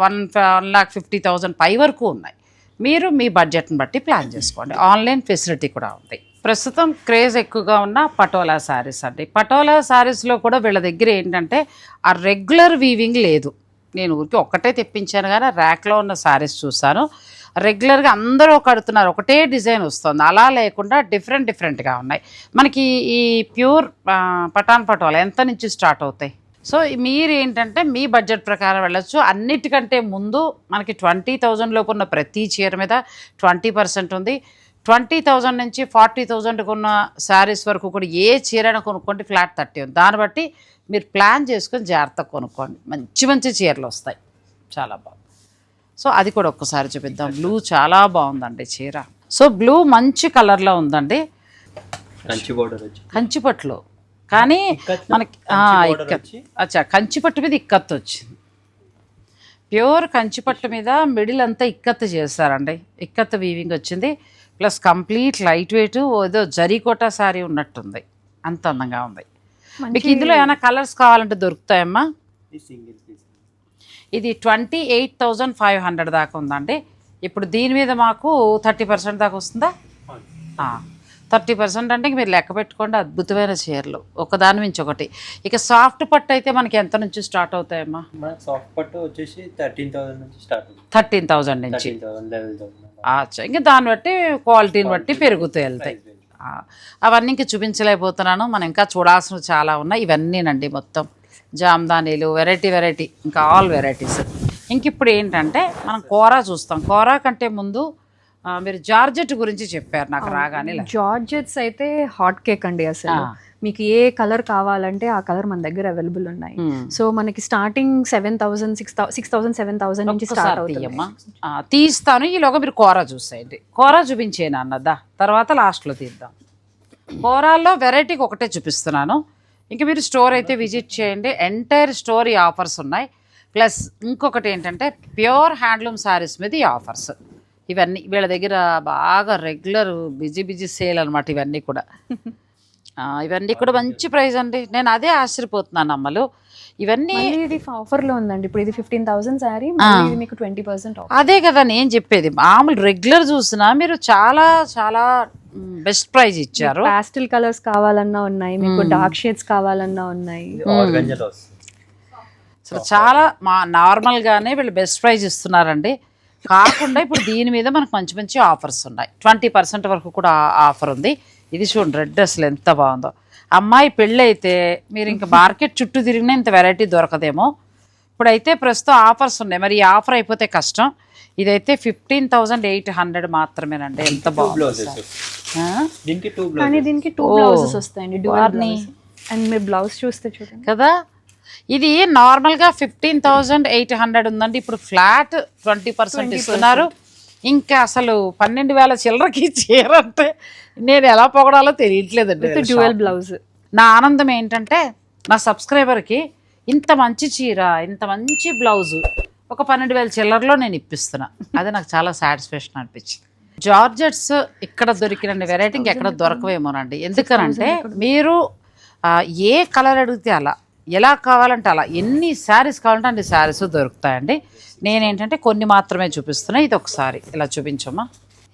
1,50,000 పై వరకు ఉన్నాయి. మీరు మీ బడ్జెట్ని బట్టి ప్లాన్ చేసుకోండి. ఆన్లైన్ ఫెసిలిటీ కూడా ఉంది. ప్రస్తుతం క్రేజ్ ఎక్కువగా ఉన్న పటోలా శారీస్ అండి. పటోలా శారీస్లో కూడా వీళ్ళ దగ్గర ఏంటంటే ఆ రెగ్యులర్ వీవింగ్ లేదు. నేను ఊరికి ఒక్కటే తెప్పించాను కానీ ర్యాక్లో ఉన్న శారీస్ చూసాను, రెగ్యులర్గా అందరూ కడుతున్నారు, ఒకటే డిజైన్ వస్తుంది. అలా లేకుండా డిఫరెంట్గా ఉన్నాయి. మనకి ఈ ప్యూర్ పటాన్ పటోలా ఎంత నుంచి స్టార్ట్ అవుతాయి? సో మీరు ఏంటంటే మీ బడ్జెట్ ప్రకారం వెళ్ళొచ్చు. అన్నిటికంటే ముందు మనకి 20,000 లోపు ఉన్న ప్రతి చీర మీద 20% ఉంది. 20,000 నుంచి 40,000 ఉన్న శారీస్ వరకు కూడా ఏ చీరైనా కొనుక్కోండి ఫ్లాట్ 30 ఉంది. దాన్ని బట్టి మీరు ప్లాన్ చేసుకొని జాగ్రత్తగా కొనుక్కోండి, మంచి మంచి చీరలు వస్తాయి, చాలా బాగుంది. సో అది కూడా ఒక్కసారి చూపిద్దాం. బ్లూ చాలా బాగుందండి చీర. సో బ్లూ మంచి కలర్లో ఉందండి, కంచిపట్టులో, కానీ మనకి అచ్చా కంచిపట్టు మీద ఇక్కత్ వచ్చింది. ప్యూర్ కంచిపట్టు మీద మిడిల్ అంతా ఇక్కత్ చేస్తారండి, ఇక్కత్ వీవింగ్ వచ్చింది. ప్లస్ కంప్లీట్ లైట్ వెయిట్, ఏదో జరీకోటా శారీ ఉన్నట్టుంది, అంత అందంగా ఉంది. మీకు ఇందులో ఏమైనా కలర్స్ కావాలంటే దొరుకుతాయమ్మా. ఇది 28,500 దాకా ఉందండి. ఇప్పుడు దీని మీద మాకు 30% దాకా వస్తుందా? 30% అంటే మీరు లెక్క పెట్టుకోండి, అద్భుతమైన చీరలు ఒకదాని నుంచి ఒకటి. ఇక సాఫ్ట్ పట్టు అయితే మనకి ఎంత నుంచి స్టార్ట్ అవుతాయమ్మా? సాఫ్ట్ పట్టు వచ్చేసి 13,000 నుంచి స్టార్ట్. 13,000 నుంచి. ఇంకా దాన్ని బట్టి క్వాలిటీని బట్టి పెరుగుతూ వెళ్తాయి. అవన్నీ ఇంక చూపించలేకపోతున్నాను, మనం ఇంకా చూడాల్సినవి చాలా ఉన్నాయి. ఇవన్నీనండి మొత్తం జామ్దానీలు, వెరైటీ ఇంకా ఆల్ వెరైటీస్. ఇంక ఇప్పుడు ఏంటంటే మనం కోరా చూస్తాం. కోరా కంటే ముందు మీరు జార్జెట్ గురించి చెప్పారు నాకు రాగానే. జార్జెట్స్ అయితే హాట్ కేక్ అండి అసలు. మీకు ఏ కలర్ కావాలంటే ఆ కలర్ మన దగ్గర అవైలబుల్ ఉన్నాయి. సో మనకి స్టార్టింగ్ 7,000, 6,000, 7,000 నుంచి స్టార్ట్ అవుతుంది. తీస్తాను, ఈలోగా మీరు కోరా చూసేయండి. కోరా చూపించేనా అన్నదా, తర్వాత లాస్ట్లో తీద్దాం. కోరాల్లో వెరైటీకి ఒకటే చూపిస్తున్నాను. ఇంక మీరు స్టోర్ అయితే విజిట్ చేయండి. ఎంటైర్ స్టోర్ ఈ ఆఫర్స్ ఉన్నాయి. ప్లస్ ఇంకొకటి ఏంటంటే ప్యూర్ హ్యాండ్లూమ్ శారీస్ మీద ఈ ఆఫర్స్. ఇవన్నీ వీళ్ళ దగ్గర బాగా రెగ్యులర్ బిజీ సేల్ అనమాట. ఇవన్నీ కూడా మంచి ప్రైస్ అండి. నేను అదే ఆశ్చర్యపోతున్నాను అమ్మలు. ఇవన్నీ ఇది ఆఫర్లో ఉందండి. ఇప్పుడు ఇది 15,000 శారీ, ఇది మీకు 20% ఆఫ్. అదే కదా నేను చెప్పేది. మామూలు రెగ్యులర్ చూసినా మీరు చాలా చాలా బెస్ట్ ప్రైస్ ఇచ్చారు. పాస్టల్ కలర్స్ కావాలన్నా ఉన్నాయి, మీకు డార్క్ షేడ్స్ కావాలన్నా ఉన్నాయి. అసలు చాలా నార్మల్గానే వీళ్ళు బెస్ట్ ప్రైస్ ఇస్తున్నారండి. కాకుండా ఇప్పుడు దీని మీద మనకు మంచి ఆఫర్స్ ఉన్నాయి. 20% వరకు కూడా ఆఫర్ ఉంది. ఇది చూడండి, రెడ్ అసలు ఎంత బాగుందో. అమ్మాయి పెళ్ళి అయితే మీరు ఇంకా మార్కెట్ చుట్టూ తిరిగినా ఇంత వెరైటీ దొరకదేమో. ఇప్పుడైతే ప్రస్తుతం ఆఫర్స్ ఉన్నాయి. మరి ఈ ఆఫర్ అయిపోతే కష్టం. ఇదైతే 15,800 మాత్రమేనండి. ఎంత బాగుంది. కానీ దీనికి 2 బ్లౌజెస్ వస్తాయండి, అండ్ మీరు బ్లౌజ్ చూస్తే చూడండి కదా. ఇది నార్మల్గా 15,800 ఉందండి. ఇప్పుడు ఫ్లాట్ 20% ఇస్తున్నారు. ఇంకా అసలు 12,000 చిల్లరకి చీరంటే నేను ఎలా పొగడాలో తెలియట్లేదండి. Dual blouse. నా ఆనందం ఏంటంటే నా సబ్స్క్రైబర్కి ఇంత మంచి చీర, ఇంత మంచి బ్లౌజు ఒక 12,000 చిల్లరలో నేను ఇప్పిస్తున్నా. అది నాకు చాలా సాటిస్ఫాక్షన్ అనిపించింది. జార్జెట్స్ ఇక్కడ దొరికిన వెరైటీ ఎక్కడ దొరకవేమోనండి. ఎందుకనంటే మీరు ఏ కలర్ అడిగితే అలా, ఎలా కావాలంటే అలా, ఎన్ని శారీస్ కావాలంటే అన్ని శారీస్ దొరుకుతాయండి. నేనేంటంటే కొన్ని మాత్రమే చూపిస్తున్నా. ఇది ఒకసారి ఇలా చూపించమ్మా.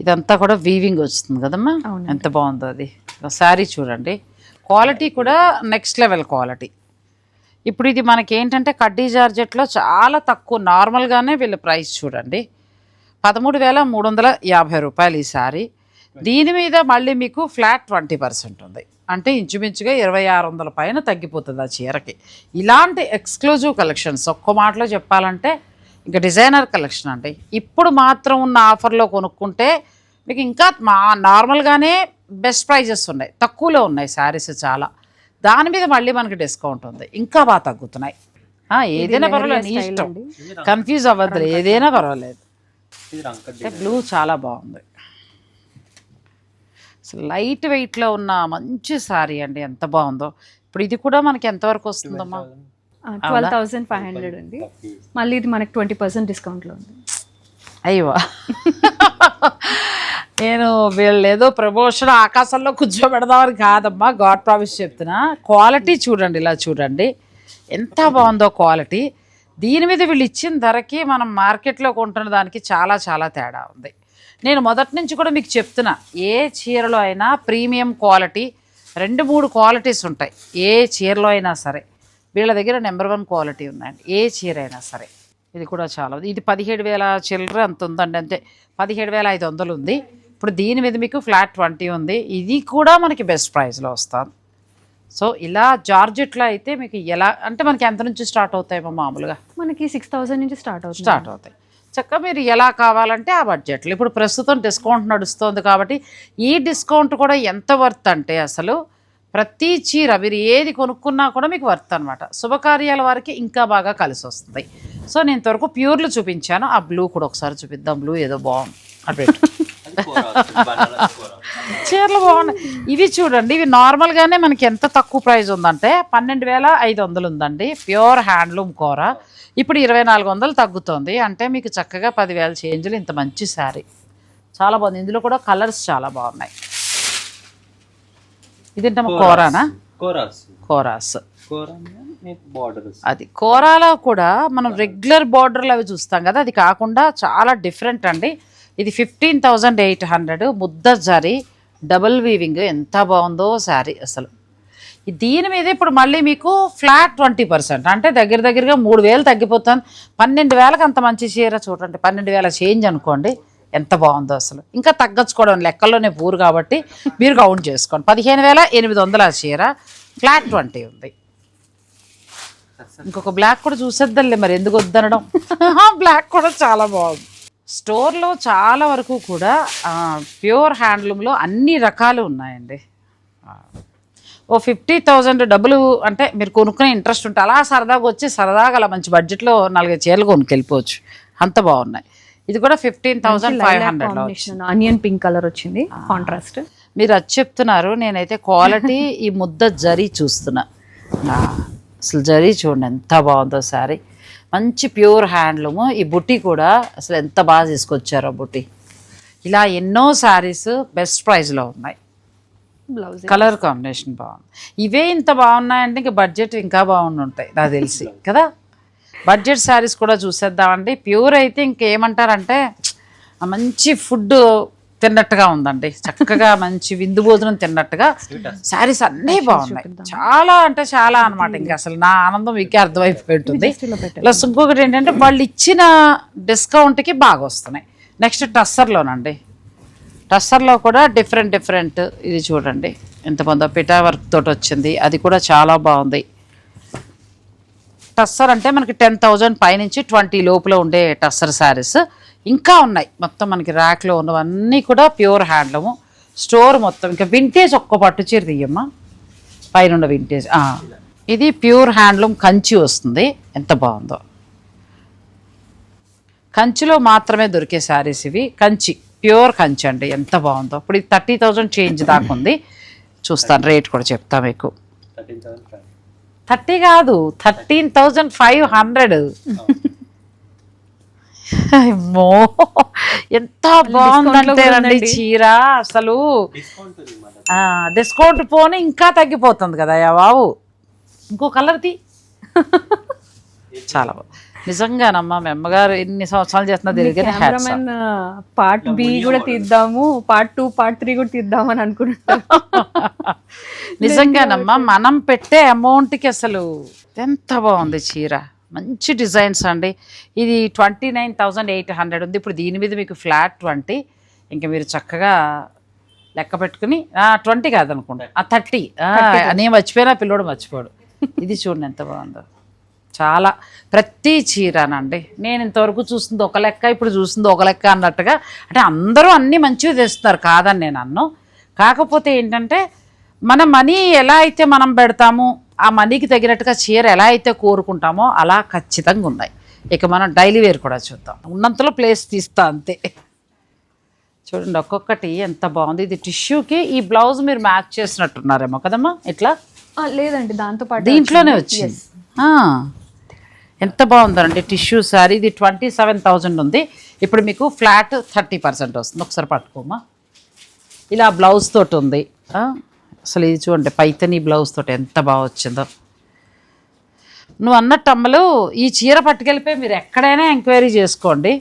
ఇదంతా కూడా వీవింగ్ వస్తుంది కదమ్మా, ఎంత బాగుందో అది. శారీ చూడండి, క్వాలిటీ కూడా నెక్స్ట్ లెవెల్ క్వాలిటీ. ఇప్పుడు ఇది మనకి ఏంటంటే కడ్డీ జార్జెట్లో చాలా తక్కువ, నార్మల్గానే వీళ్ళ ప్రైస్ చూడండి 13,350 రూపాయలు ఈ శారీ. దీని మీద మళ్ళీ మీకు ఫ్లాట్ 20% ఉంది. అంటే ఇంచుమించుగా 2,600 పైన తగ్గిపోతుంది ఆ చీరకి. ఇలాంటి ఎక్స్క్లూజివ్ కలెక్షన్స్ ఒక్క మాటలో చెప్పాలంటే ఇంకా డిజైనర్ కలెక్షన్ అండి. ఇప్పుడు మాత్రం ఉన్న ఆఫర్లో కొనుక్కుంటే మీకు ఇంకా నార్మల్గానే బెస్ట్ ప్రైజెస్ ఉన్నాయి, తక్కువలో ఉన్నాయి శారీస్ చాలా. దాని మీద మళ్ళీ మనకి డిస్కౌంట్ ఉంది, ఇంకా బాగా తగ్గుతున్నాయి. ఏదైనా పర్వాలేదు, నీ ఇష్టం, కన్ఫ్యూజ్ అవ్వద్దు, ఏదైనా పర్వాలేదు. బ్లూ చాలా బాగుంది, లైట్ వెయిట్లో ఉన్న మంచి శారీ అండి, ఎంత బాగుందో. ఇప్పుడు ఇది కూడా మనకి ఎంతవరకు వస్తుందమ్మా? 12,500 అండి. మళ్ళీ ఇది మనకి 20% డిస్కౌంట్లో ఉంది. అయ్యో, నేను వీళ్ళు ఏదో ప్రమోషన్ ఆకాశంలో కూర్చోబెడదామని కాదమ్మా, గాడ్ ప్రామిస్ చెప్తున్నా. క్వాలిటీ చూడండి, ఇలా చూడండి ఎంత బాగుందో క్వాలిటీ. దీని మీద వీళ్ళు ఇచ్చిన ధరకి మనం మార్కెట్లో కొంటున్న దానికి చాలా చాలా తేడా ఉంది. నేను మొదటి నుంచి కూడా మీకు చెప్తున్నా, ఏ చీరలో అయినా ప్రీమియం క్వాలిటీ 2-3 క్వాలిటీస్ ఉంటాయి. ఏ చీరలో అయినా సరే వీళ్ళ దగ్గర నెంబర్ 1 క్వాలిటీ ఉందండి, ఏ చీర అయినా సరే. ఇది కూడా చాలా, ఇది 17,000 చిల్లర అంత ఉందండి, అంతే 17,500 ఉంది. ఇప్పుడు దీని మీద మీకు ఫ్లాట్ 20 ఉంది. ఇది కూడా మనకి బెస్ట్ ప్రైస్లో వస్తుంది. సో ఇలా జార్జెట్లో అయితే మీకు ఎలా అంటే మనకి ఎంత నుంచి స్టార్ట్ అవుతాయేమో? మామూలుగా మనకి 6,000 నుంచి స్టార్ట్ అవుతాయి. చక్కగా మీరు ఎలా కావాలంటే ఆ బడ్జెట్లో. ఇప్పుడు ప్రస్తుతం డిస్కౌంట్ నడుస్తుంది కాబట్టి ఈ డిస్కౌంట్ కూడా ఎంత వర్త్ అంటే అసలు ప్రతి చీర మీరు ఏది కొనుక్కున్నా కూడా మీకు వర్త్ అనమాట. శుభకార్యాల వారికి ఇంకా బాగా కలిసి వస్తుంది. సో నేను ఇంతవరకు ప్యూర్లు చూపించాను. ఆ బ్లూ కూడా ఒకసారి చూపిద్దాం. బ్లూ ఏదో బాగుంది, అటు చీరలు బాగున్నాయి. ఇవి చూడండి, ఇవి నార్మల్గానే మనకి ఎంత తక్కువ ప్రైస్ ఉందంటే 12,500 ఉందండి. ప్యూర్ హ్యాండ్లూమ్ కూర ఇప్పుడు 2,400 తగ్గుతుంది. అంటే మీకు చక్కగా 10,000 చేంజ్లు ఇంత మంచి శారీ, చాలా బాగుంది. ఇందులో కూడా కలర్స్ చాలా బాగున్నాయి. ఇదేంటమ్మా, కోరానా? కోరాస్. అది కోరాలో కూడా మనం రెగ్యులర్ బార్డర్లు అవి చూస్తాం కదా, అది కాకుండా చాలా డిఫరెంట్ అండి. ఇది 15,800 ముద్ద జరీ డబుల్ వీవింగ్, ఎంత బాగుందో శారీ అసలు. దీని మీద ఇప్పుడు మళ్ళీ మీకు ఫ్లాట్ 20%, అంటే దగ్గరగా 3,000 తగ్గిపోతుంది. 12,000కి అంత మంచి చీర చూడండి, 12,000 చేంజ్ అనుకోండి, ఎంత బాగుందో అసలు. ఇంకా తగ్గచ్చుకోవడం లెక్కల్లోనే పూరు కాబట్టి మీరు కౌంట్ చేసుకోండి. 15,800 ఆ చీర, ఫ్లాట్ 20 ఉంది. ఇంకొక బ్లాక్ కూడా చూసేద్దాంలే, మరి ఎందుకు వద్దనడం. బ్లాక్ కూడా చాలా బాగుంది. స్టోర్లో చాలా వరకు కూడా ప్యూర్ హ్యాండ్లూమ్లో అన్ని రకాలు ఉన్నాయండి. ఓ 50,000 డబ్బులు అంటే మీరు కొనుక్కునే ఇంట్రెస్ట్ ఉంటే అలా సరదాగా వచ్చి సరదాగా అలా మంచి బడ్జెట్లో 4 చీరలు కొనుక్కెళ్ళిపోవచ్చు, అంత బాగున్నాయి. ఇది కూడా 15,500 ఆనియన్ పింక్ కలర్ వచ్చింది కాంట్రాస్ట్. మీరు అది చెప్తున్నారు, నేనైతే క్వాలిటీ ఈ ముద్ద జరీ చూస్తున్నా. అసలు జరీ చూడండి ఎంత బాగుందో శారీ, మంచి ప్యూర్ హ్యాండ్లూము. ఈ బుట్టి కూడా అసలు ఎంత బాగా తీసుకొచ్చారో బుట్టి. ఇలా ఎన్నో శారీస్ బెస్ట్ ప్రైస్లో ఉన్నాయి. బ్లౌజ్ కలర్ కాంబినేషన్ బాగుంది. ఇవే ఇంత బాగున్నాయంటే ఇంకా బడ్జెట్ ఇంకా బాగుంటాయి నాకు తెలిసి కదా. బడ్జెట్ శారీస్ కూడా చూసేద్దామండి. ప్యూర్ అయితే ఇంకేమంటారంటే మంచి ఫుడ్ తిన్నట్టుగా ఉందండి, చక్కగా మంచి విందు భోజనం తిన్నట్టుగా శారీస్ అన్నీ బాగున్నాయి. చాలా అంటే చాలా అనమాట. ఇంకా అసలు నా ఆనందం మీకే అర్థమైపోతుంది. ప్లస్ ఇంకొకటి ఏంటంటే వాళ్ళు ఇచ్చిన డిస్కౌంట్కి బాగా వస్తున్నాయి. నెక్స్ట్ టస్సర్లోనండి, టస్సర్లో కూడా డిఫరెంట్ ఇది చూడండి ఎంత బాగుందో, పిటా వర్క్ తోటి వచ్చింది, అది కూడా చాలా బాగుంది. టస్సర్ అంటే మనకి 10,000 పైనుంచి 20 లోపల ఉండే టస్సర్ శారీస్ ఇంకా ఉన్నాయి. మొత్తం మనకి ర్యాక్లో ఉన్నవన్నీ కూడా ప్యూర్ హ్యాండ్లూము. స్టోర్ మొత్తం ఇంకా వింటేజ్ ఒక్క పట్టు చీర తీయమ్మా, పైన వింటేజ్. ఇది ప్యూర్ హ్యాండ్లూమ్ కంచి వస్తుంది, ఎంత బాగుందో. కంచిలో మాత్రమే దొరికే శారీస్ ఇవి, కంచి ప్యూర్ కంచి అండి, ఎంత బాగుందో. ఇప్పుడు ఇది 30,000 చేంజ్ దాకా ఉంది. చూస్తాను రేట్ కూడా చెప్తా మీకు. 30 కాదు 13,500. అమ్మో ఎంత బాగుందంటేనండి చీర. అసలు డిస్కౌంట్ పోనీ ఇంకా తగ్గిపోతుంది కదా యా బాబు. ఇంకో కలర్ తీ. చాలా బాగుంది నిజంగానమ్మా. మీ అమ్మగారు ఎన్ని సంవత్సరాలు చేస్తున్నా తిరిగి పార్ట్ బి కూడా తీద్దాము, పార్ట్ 2 పార్ట్ 3 కూడా తీద్దామని అనుకుంటున్నాను. నిజంగానమ్మా మనం పెట్టే అమౌంట్కి అసలు ఎంత బాగుంది చీర. మంచి డిజైన్స్ అండి. ఇది 29,800 ఉంది. ఇప్పుడు దీని మీద మీకు ఫ్లాట్ 20. ఇంకా మీరు చక్కగా లెక్క పెట్టుకుని 20 కాదనుకోండి 30. నేను మర్చిపోయినా పిల్లోడు మర్చిపోడు. ఇది చూడండి ఎంత బాగుందో. చాలా ప్రతి చీరనండి నేను ఇంతవరకు చూస్తుంది ఒక లెక్క, ఇప్పుడు చూస్తుంది ఒక లెక్క అన్నట్టుగా. అంటే అందరూ అన్నీ మంచివి తెస్తున్నారు కాదని నేను అన్ను. కాకపోతే ఏంటంటే మన మనీ ఎలా అయితే మనం పెడతామో ఆ మనీకి తగినట్టుగా చీర ఎలా అయితే కోరుకుంటామో అలా ఖచ్చితంగా ఉన్నాయి. ఇక మనం డైలీ వేర్ కూడా చూద్దాం. ఉన్నంతలో ప్లేస్ తీస్తా అంతే. చూడండి ఒక్కొక్కటి ఎంత బాగుంది. ఇది టిష్యూకి ఈ బ్లౌజ్ మీరు మ్యాచ్ చేసినట్టున్నారేమో కదమ్మా. ఇట్లా లేదండి, దాంతో పాటు దీంట్లోనే వచ్చింది. ఎంత బాగుందండి టిష్యూ శారీ. ఇది 27,000 ఉంది. ఇప్పుడు మీకు ఫ్లాట్ 30% వస్తుంది. ఒకసారి పట్టుకోమా. ఇలా బ్లౌజ్ తోటి ఉంది. అసలు ఇది చూడండి పైతని బ్లౌజ్ తోటి ఎంత బాగా వచ్చిందో. నువ్వు అన్నట్టు అమ్మలు ఈ చీర పట్టుకెళ్ళిపోయి మీరు ఎక్కడైనా ఎంక్వైరీ చేసుకోండి,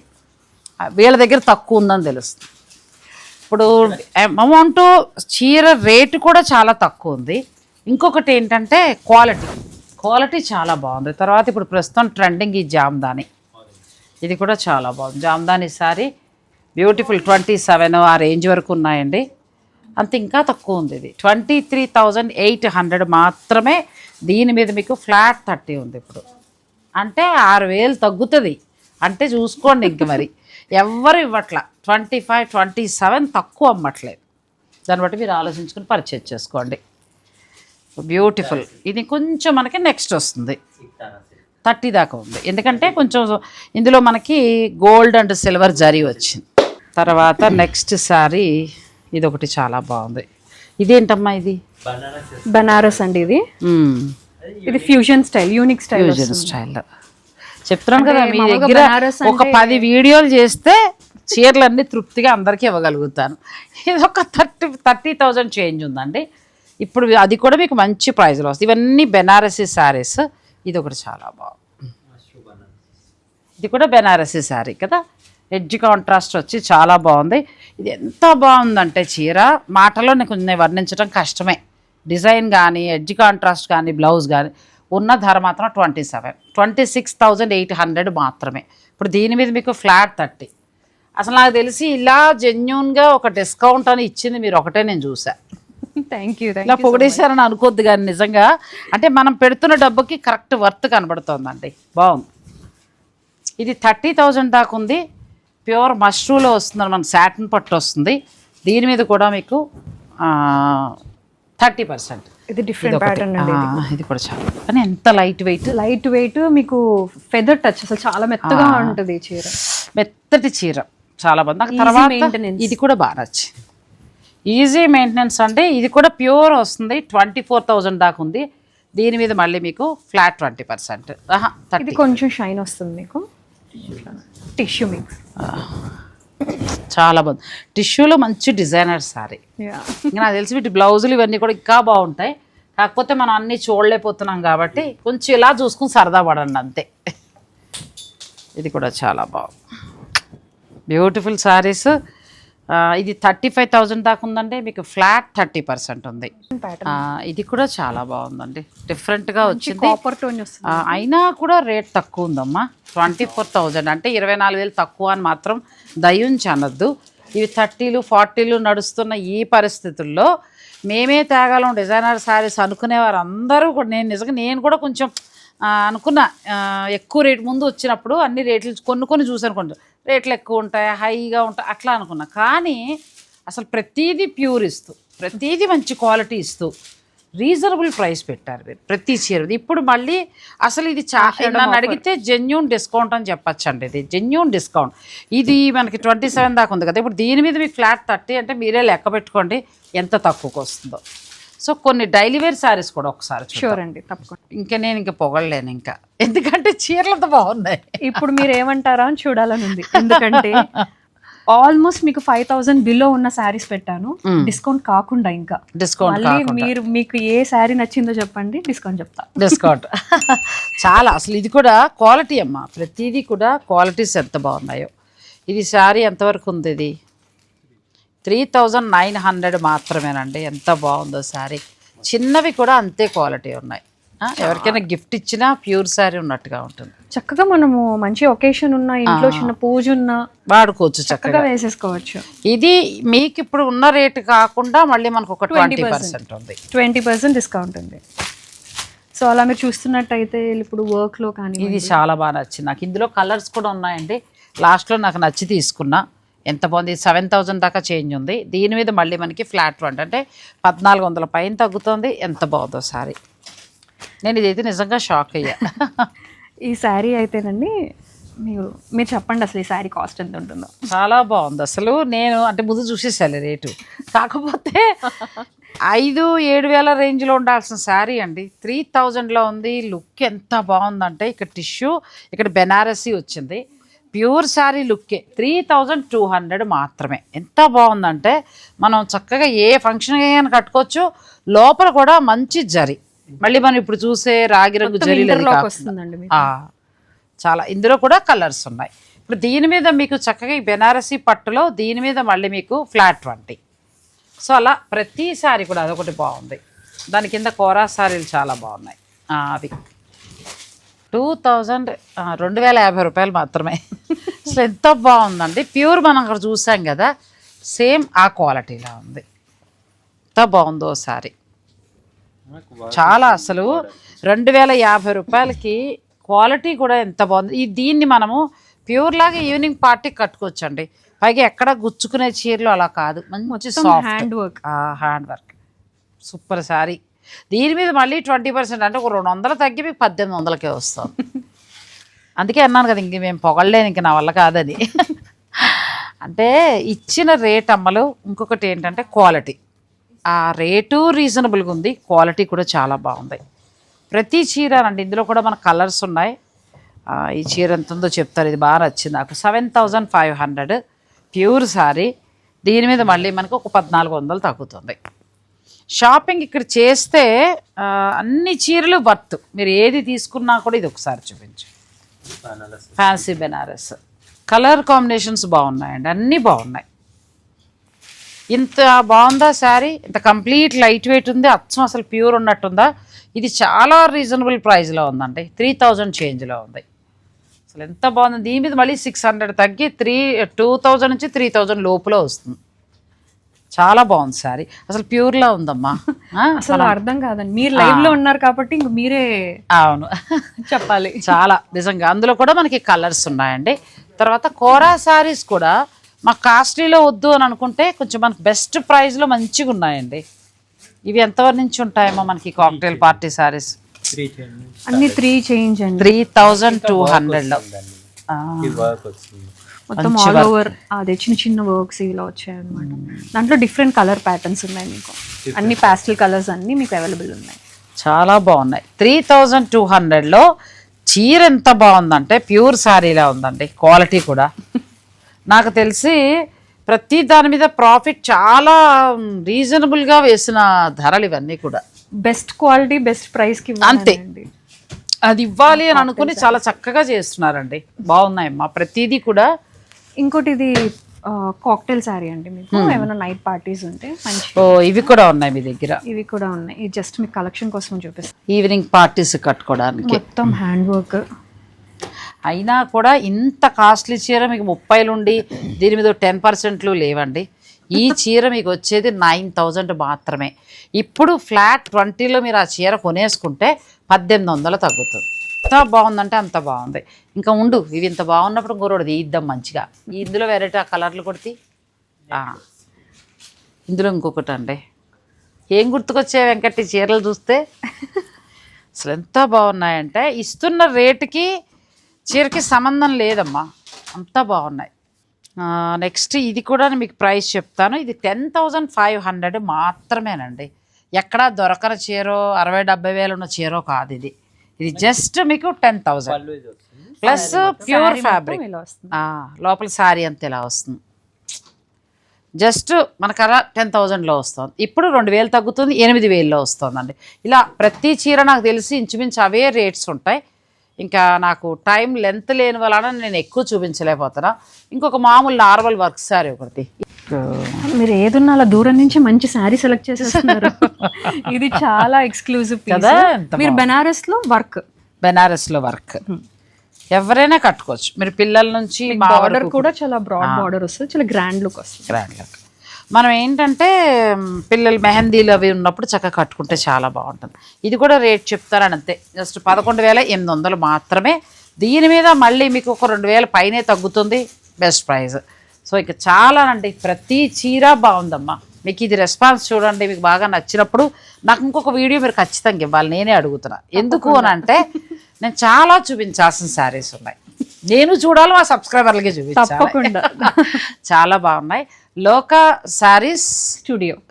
వీళ్ళ దగ్గర తక్కువ ఉందని తెలుస్తుంది. ఇప్పుడు అమౌంట్ చీర రేటు కూడా చాలా తక్కువ ఉంది. ఇంకొకటి ఏంటంటే క్వాలిటీ చాలా బాగుంది. తర్వాత ఇప్పుడు ప్రస్తుతం ట్రెండింగ్ ఈ జామ్దాని, ఇది కూడా చాలా బాగుంది. Jamdani sorry beautiful. 27 ఆ రేంజ్ వరకు ఉన్నాయండి. అంత ఇంకా తక్కువ ఉంది. ఇది 23,800 మాత్రమే. దీని మీద మీకు ఫ్లాట్ 30 ఉంది. ఇప్పుడు అంటే 6,000 తగ్గుతుంది అంటే చూసుకోండి. ఇంక మరి ఎవరు ఇవ్వట్లా 25, 27 తక్కువ అమ్మట్లేదు. దాన్ని బట్టి మీరు ఆలోచించుకుని పర్చేజ్ చేసుకోండి. బ్యూటిఫుల్. ఇది కొంచెం మనకి నెక్స్ట్ వస్తుంది 30 దాకా ఉంది. ఎందుకంటే కొంచెం ఇందులో మనకి గోల్డ్ అండ్ సిల్వర్ జరీ వచ్చింది. తర్వాత నెక్స్ట్ శారీ ఇది ఒకటి చాలా బాగుంది. ఇదేంటమ్మా ఇది? బనారస్ అండి. ఇది fusion style, unique style. Fusion style చెప్తున్నాను కదా. మీ దగ్గర ఒక 10 వీడియోలు చేస్తే చీరలన్నీ తృప్తిగా అందరికీ ఇవ్వగలుగుతాను. ఇది ఒక 30,000 చేంజ్ ఉందండి. ఇప్పుడు అది కూడా మీకు మంచి ప్రైజ్లో వస్తుంది. ఇవన్నీ బెనారసీ శారీస్. ఇది ఒకటి చాలా బాగుంది. ఇది కూడా బెనారసీ శారీ కదా, ఎడ్జ్ కాంట్రాస్ట్ వచ్చి చాలా బాగుంది. ఇది ఎంత బాగుందంటే చీర మాటలో నాకు వర్ణించడం కష్టమే. డిజైన్ కానీ ఎడ్జ్ కాంట్రాస్ట్ కానీ బ్లౌజ్ కానీ ఉన్న ధర మాత్రం 26,800 మాత్రమే. ఇప్పుడు దీని మీద మీకు ఫ్లాట్ 30. అసలు నాకు తెలిసి ఇలా జెన్యున్గా ఒక డిస్కౌంట్ అని ఇచ్చింది మీరు ఒకటే నేను చూసా. Thank you. ఇలా పొగిడేశారని అనుకోద్దు కానీ నిజంగా అంటే మనం పెడుతున్న డబ్బుకి కరెక్ట్ వర్త్ కనబడుతుందండి. బాగుంది. ఇది 30,000 దాకా ఉంది. ప్యూర్ మష్రూలో వస్తుంది, మనకు సాటిన్ పట్టు వస్తుంది. దీని మీద కూడా మీకు 30%. ఇది డిఫరెంట్ ప్యాటర్న్ అండి. ఇది కూడా చాలా కానీ ఎంత లైట్ వెయిట్ మీకు ఫెదర్ టచ్, అసలు చాలా మెత్తగా ఉంటుంది ఈ చీర. మెత్తటి చీర చాలా బాగుంది. నాకు తర్వాత ఇది కూడా బాగా నచ్చింది. ఈజీ మెయింటెనెన్స్ అంటే ఇది కూడా ప్యూర్ వస్తుంది. 24,000 దాకా ఉంది. దీని మీద మళ్ళీ మీకు ఫ్లాట్ 20%. ఇది కొంచెం షైన్ వస్తుంది మీకు. టిష్యూ మిక్స్ చాలా బాగుంది. టిష్యూలో మంచి డిజైనర్ సారీ. ఇంకా నాకు తెలిసి వీటి బ్లౌజులు ఇవన్నీ కూడా ఇంకా బాగుంటాయి. కాకపోతే మనం అన్నీ చూడలేకపోతున్నాం కాబట్టి కొంచెం ఇలా చూసుకుని సరదా పడండి అంతే. ఇది కూడా చాలా బాగుంది. బ్యూటిఫుల్ శారీస్. ఇది 35,000 దాకా ఉందండి. మీకు ఫ్లాట్ 30% ఉంది. ఇది కూడా చాలా బాగుందండి. డిఫరెంట్గా వచ్చింది. అయినా కూడా రేట్ తక్కువ ఉందమ్మా. 24,000 అంటే 24,000 తక్కువ అని మాత్రం దయించి అనొద్దు. ఇవి 30లు 40లు నడుస్తున్న ఈ పరిస్థితుల్లో మేమే తేగలం డిజైనర్ శారీస్ అనుకునేవారు అందరూ కూడా. నేను కూడా కొంచెం అనుకున్నా ఎక్కువ రేటు ముందు వచ్చినప్పుడు అన్ని రేట్లు కొన్ని చూసాను. కొన్ని రేట్లు ఎక్కువ ఉంటాయి, హైగా ఉంటాయి అట్లా అనుకున్నా. కానీ అసలు ప్రతిదీ ప్యూర్ ఇస్తూ, ప్రతిదీ మంచి క్వాలిటీ ఇస్తూ రీజనబుల్ ప్రైస్ పెట్టారు మీరు ప్రతి చీర. ఇప్పుడు మళ్ళీ అసలు ఇది నన్ను అడిగితే జెన్యూన్ డిస్కౌంట్ అని చెప్పచ్చండి. ఇది జెన్యూన్ డిస్కౌంట్. ఇది మనకి 27 దాకా ఉంది కదా. ఇప్పుడు దీని మీద మీకు ఫ్లాట్ 30 అంటే మీరే లెక్క పెట్టుకోండి ఎంత తక్కువకి వస్తుందో. సో కొన్ని డైలీ వేర్ శారీస్ కూడా ఒకసారి షూర్ అండి, తప్పకుండా. నేను పొగడలేను ఇంకా, ఎందుకంటే చీరలతో బాగున్నాయి. ఇప్పుడు మీరు ఏమంటారా అని చూడాలని ఉంది. ఎందుకంటే ఆల్మోస్ట్ మీకు 5,000 బిలో ఉన్న శారీస్ పెట్టాను, డిస్కౌంట్ కాకుండా. ఇంకా డిస్కౌంట్ మీకు ఏ శారీ నచ్చిందో చెప్పండి, డిస్కౌంట్ చెప్తా. డిస్కౌంట్ చాలా. అసలు ఇది కూడా క్వాలిటీ అమ్మా, ప్రతిదీ కూడా క్వాలిటీస్ ఎంత బాగున్నాయో. ఇది శారీ ఎంతవరకు ఉంది? ఇది 3,900 మాత్రమేనండి. ఎంత బాగుందో శారీ. చిన్నవి కూడా అంతే క్వాలిటీ ఉన్నాయి. ఎవరికైనా గిఫ్ట్ ఇచ్చినా ప్యూర్ శారీ ఉన్నట్టుగా ఉంటుంది. చక్కగా మనము మంచి ఒకేషన్ ఉన్న ఇంట్లో చిన్న పూజ ఉన్న వాడుకోవచ్చు, చక్కగా వేసేసుకోవచ్చు. ఇది మీకు ఇప్పుడు ఉన్న రేటు కాకుండా మళ్ళీ మనకు ఒక 20% ఉంది. 20% డిస్కౌంట్ ఉంది. సో అలా మీరు చూస్తున్నట్టయితే ఇప్పుడు వర్క్లో కానీ ఇది చాలా బాగా నచ్చింది నాకు. ఇందులో కలర్స్ కూడా ఉన్నాయండి. లాస్ట్లో నాకు నచ్చి తీసుకున్నా. ఎంత బాగుంది. 7,000 దాకా చేంజ్ ఉంది. దీని మీద మళ్ళీ మనకి ఫ్లాట్ 20 అంటే 1,400 పైన తగ్గుతుంది. ఎంత బాగుందో శారీ. నేను ఇదైతే నిజంగా షాక్ అయ్యా. ఈ శారీ అయితేనండి మీరు చెప్పండి అసలు ఈ శారీ కాస్ట్ ఎంత ఉంటుందో. చాలా బాగుంది అసలు. నేను అంటే ముందు చూసేసాను రేటు, కాకపోతే 5-7 వేల రేంజ్లో ఉండాల్సిన శారీ అండి 3,000లో ఉంది. లుక్ ఎంత బాగుందంటే ఇక్కడ టిష్యూ, ఇక్కడ బెనారసీ వచ్చింది. ప్యూర్ శారీ లుక్కే. 3,200 మాత్రమే. ఎంత బాగుందంటే మనం చక్కగా ఏ ఫంక్షన్ అయినా కట్టుకోవచ్చు. లోపల కూడా మంచి జరీ, మళ్ళీ మనం ఇప్పుడు చూసే రాగి రంగు జరీ వస్తుందండి చాలా. ఇందులో కూడా కలర్స్ ఉన్నాయి. ఇప్పుడు దీని మీద మీకు చక్కగా ఈ బెనారసీ పట్టులో దీని మీద మళ్ళీ మీకు ఫ్లాట్ 20. సో అలా ప్రతి శారీ కూడా అదొకటి బాగుంది. దాని కింద కోరా శారీలు చాలా బాగున్నాయి. అవి 2,050 రూపాయలు మాత్రమే. అసలు ఎంత బాగుందండి. ప్యూర్ మనం అక్కడ చూసాం కదా, సేమ్ ఆ క్వాలిటీలా ఉంది. ఎంత బాగుందో శారీ. చాలా అసలు 2,050 రూపాయలకి క్వాలిటీ కూడా ఎంత బాగుంది. దీన్ని మనము ప్యూర్ లాగా ఈవినింగ్ పార్టీకి కట్టుకోవచ్చు అండి. పైగా ఎక్కడ గుచ్చుకునే చీరలు అలా కాదు, మంచి soft hand work. Super sari. దీని మీద మళ్ళీ 20% అంటే ఒక 200 తగ్గి మీకు 1,800కే వస్తుంది. అందుకే అన్నాను కదా ఇంక మేము పొగడలేను, ఇంక నా వల్ల కాదని. అంటే ఇచ్చిన రేట్ అమ్మలు. ఇంకొకటి ఏంటంటే క్వాలిటీ. ఆ రేటు రీజనబుల్గా ఉంది, క్వాలిటీ కూడా చాలా బాగుంది. ప్రతి చీర అండి. ఇందులో కూడా మన కలర్స్ ఉన్నాయి. ఈ చీర ఎంత ఉందో చెప్తారు. ఇది బాగా నచ్చింది నాకు. 7,500 ప్యూర్ శారీ. దీని మీద మళ్ళీ మనకు ఒక 1,400 తగ్గుతుంది. షాపింగ్ ఇక్కడ చేస్తే అన్ని చీరలు వర్త్. మీరు ఏది తీసుకున్నా కూడా ఇది ఒకసారి చూపించు. ఫ్యాన్సీ బెనారస్ కలర్ కాంబినేషన్స్ బాగున్నాయండి, అన్నీ బాగున్నాయి. ఇంత బాగుందా శారీ? ఇంత కంప్లీట్ లైట్ వెయిట్ ఉంది, అచ్చం అసలు ప్యూర్ ఉన్నట్టుందా? ఇది చాలా రీజనబుల్ ప్రైస్లో ఉందండి. 3,000 చేంజ్లో ఉంది. అసలు ఎంత బాగుంది. దీని మీద మళ్ళీ 600 తగ్గి 2000 నుంచి 3000 లోపల వస్తుంది. చాలా బాగుంది శారీ, అసలు ప్యూర్లా ఉందమ్మా. అసలు అర్థం కాదండి, మీరు లైవ్ లో ఉన్నారు కాబట్టి ఇంక మీరే అవును చెప్పాలి. చాలా నిజంగా. అందులో కూడా మనకి కలర్స్ ఉన్నాయండి. తర్వాత కోరా శారీస్ కూడా మాకు కాస్ట్లీలో వద్దు అని అనుకుంటే కొంచెం మనకు బెస్ట్ ప్రైస్లో మంచిగా ఉన్నాయండి. ఇవి ఎంతవరకు నుంచి ఉంటాయేమో మనకి కాక్టైల్ పార్టీ శారీస్? 3 చేయండి. అన్ని 3 చేంజ్ అండి. 3200లో ఈ వర్క్ వచ్చింది. మొత్తం ఆల్ ఓవర్ అదే చిన్న చిన్న వర్క్స్ ఇలా వచ్చాయి అనమాట. దాంట్లో డిఫరెంట్ కలర్ ప్యాటర్న్స్ ఉన్నాయి మీకు, అన్ని పాస్టల్ కలర్స్ అన్ని మీకు అవైలబుల్ ఉన్నాయి. చాలా బాగున్నాయి. 3200లో చీర ఎంత బాగుందంటే ప్యూర్ శారీలా ఉందండి. క్వాలిటీ కూడా నాకు తెలిసి ప్రతి దాని మీద ప్రాఫిట్ చాలా రీజనబుల్గా వేసిన ధరలు ఇవన్నీ కూడా. బెస్ట్ క్వాలిటీ బెస్ట్ ప్రైస్ కి అంతే, అది ఇవ్వాలి అని అనుకుని చాలా చక్కగా చేస్తున్నారండి. బాగున్నాయమ్మా ప్రతిదీ కూడా. ఇంకోటి ఇది కాక్టైల్ శారీ అండి, మీకు ఏమైనా నైట్ పార్టీస్ ఉంటే మంచి. ఓ ఇవి కూడా ఉన్నాయి మీ దగ్గర? ఇవి కూడా ఉన్నాయి, ఇది జస్ట్ మీకు కలెక్షన్ కోసం చూపిస్తాను. ఈవినింగ్ పార్టీస్ కట్టుకోవడానికి మొత్తం హ్యాండ్ వర్క్. అయినా కూడా ఇంత కాస్ట్లీ చీర మీకు 30 ఉండి దీని మీద 10% లేవండి. ఈ చీర మీకు వచ్చేది 9000 మాత్రమే. ఇప్పుడు ఫ్లాట్ 20లో మీరు ఆ చీర కొనేసుకుంటే 1800 తగ్గుతుంది. ఎంత బాగుందంటే అంత బాగుంది. ఇంకా ఉండు, ఇవి ఇంత బాగున్నప్పుడు ఇంకోటి తీద్దాం మంచిగా. ఇందులో వెరైటీ ఆ కలర్లు కొడితే ఇందులో ఇంకొకటి అండి. ఏం గుర్తుకొచ్చే వెంకట్ ఈ చీరలు చూస్తే? అసలు ఎంత బాగున్నాయంటే ఇస్తున్న రేటుకి చీరకి సంబంధం లేదమ్మా, అంత బాగున్నాయి. నెక్స్ట్ ఇది కూడా మీకు ప్రైస్ చెప్తాను. ఇది 10,500 మాత్రమేనండి. ఎక్కడా దొరకని చీరో 60-70 వేలు ఉన్న చీరో కాదు ఇది. ఇది జస్ట్ మీకు 10,000 ప్లస్ ప్యూర్ ఫ్యాబ్రిక్. లోపల శారీ అంత ఇలా వస్తుంది. జస్ట్ మనకు అలా 10,000లో వస్తుంది. ఇప్పుడు 2000 తగ్గుతుంది, 8000లో వస్తుందండి. ఇలా ప్రతి చీర నాకు తెలిసి ఇంచుమించు అవే రేట్స్ ఉంటాయి. ఇంకా నాకు టైం లెంత్ లేని వలన నేను ఎక్కువ చూపించలేకపోతున్నా. ఇంకొక మామూలు నార్మల్ వర్క్ శారీ ఒకటి. మీరు ఏదున్నా అలా దూరం నుంచి మంచి శారీ సెలెక్ట్ చేసేస్తున్నారు. ఇది చాలా ఎక్స్క్లూజివ్ కదా. మీరు బెనారస్లో వర్క్ ఎవరైనా కట్టుకోవచ్చు. మీరు పిల్లల నుంచి బార్డర్ కూడా చాలా బ్రాడ్ బార్డర్ వస్తుంది, చాలా గ్రాండ్ లుక్ వస్తుంది. Grand look. మనం ఏంటంటే పిల్లలు మెహందీలు అవి ఉన్నప్పుడు చక్కగా కట్టుకుంటే చాలా బాగుంటుంది. ఇది కూడా రేట్ చెప్తారని అంతే, జస్ట్ 11,800 మాత్రమే. దీని మీద మళ్ళీ మీకు ఒక 2000 పైనే తగ్గుతుంది, బెస్ట్ ప్రైస్. సో ఇక చాలానండి, ప్రతి చీర బాగుందమ్మా. మీకు ఇది రెస్పాన్స్ చూడండి, మీకు బాగా నచ్చినప్పుడు నాకు ఇంకొక వీడియో మీరు ఖచ్చితంగా ఇవ్వాలి. నేనే అడుగుతున్నా. ఎందుకు అని అంటే నేను చాలా చూపించాల్సిన శారీస్ ఉన్నాయి. నేను చూడాలి, మా సబ్స్క్రైబర్లకి చూపించాలి. చాలా బాగున్నాయి. లోకా శారీస్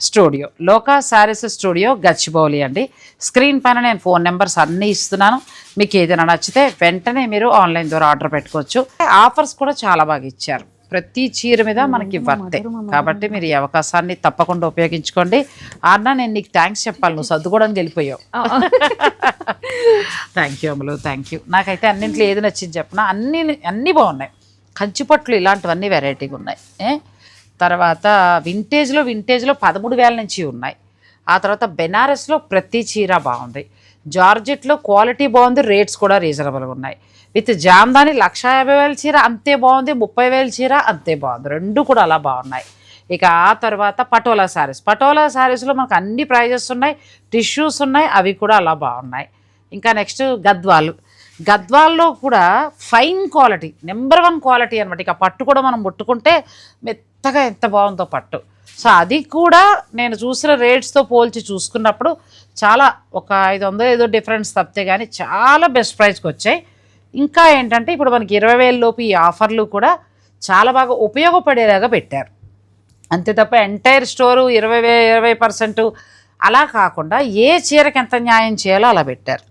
స్టూడియో లోకా శారీస్ స్టూడియో గచ్చిబౌలి అండి. స్క్రీన్ పైన నేను ఫోన్ నెంబర్స్ అన్నీ ఇస్తున్నాను. మీకు ఏదైనా నచ్చితే వెంటనే మీరు ఆన్లైన్ ద్వారా ఆర్డర్ పెట్టుకోవచ్చు. ఆఫర్స్ కూడా చాలా బాగా ఇచ్చారు. ప్రతి చీర మీద మనకి వర్తే, కాబట్టి మీరు ఈ అవకాశాన్ని తప్పకుండా ఉపయోగించుకోండి. అన్న నేను నీకు థ్యాంక్స్ చెప్పాలి, నువ్వు సర్దుకోవడానికి వెళ్ళిపోయావు. థ్యాంక్ యూ అమలు, థ్యాంక్ యూ. నాకైతే అన్నింటిలో ఏది నచ్చింది చెప్పిన అన్నీ బాగున్నాయి. కంచిపట్లు ఇలాంటివన్నీ వెరైటీగా ఉన్నాయి. తర్వాత వింటేజ్లో 13,000 నుంచి ఉన్నాయి. ఆ తర్వాత బెనారస్లో ప్రతి చీర బాగుంది. జార్జెట్లో క్వాలిటీ బాగుంది, రేట్స్ కూడా రీజనబుల్గా ఉన్నాయి. విత్ జామ్దాని 1,50,000 చీర అంతే బాగుంది, 30,000 చీర అంతే బాగుంది. రెండు కూడా అలా బాగున్నాయి. ఇక ఆ తర్వాత పటోలా శారీస్లో మనకు అన్ని ప్రైజెస్ ఉన్నాయి, టిష్యూస్ ఉన్నాయి, అవి కూడా అలా బాగున్నాయి. ఇంకా నెక్స్ట్ గద్వాల్లో కూడా ఫైన్ క్వాలిటీ, నెంబర్ 1 క్వాలిటీ అనమాట. ఇక పట్టు కూడా మనం ముట్టుకుంటే మెత్తగా ఎంత బాగుందో పట్టు. సో అది కూడా నేను చూసిన రేట్స్తో పోల్చి చూసుకున్నప్పుడు చాలా ఒక 500 ఏదో డిఫరెన్స్ తప్పితే కానీ చాలా బెస్ట్ ప్రైస్కి వచ్చాయి. ఇంకా ఏంటంటే ఇప్పుడు మనకి 20,000 లోపు ఈ ఆఫర్లు కూడా చాలా బాగా ఉపయోగపడేలాగా పెట్టారు. అంతే తప్ప ఎంటైర్ స్టోరు 20% అలా కాకుండా ఏ చీరకి ఎంత న్యాయం చేయాలో అలా పెట్టారు.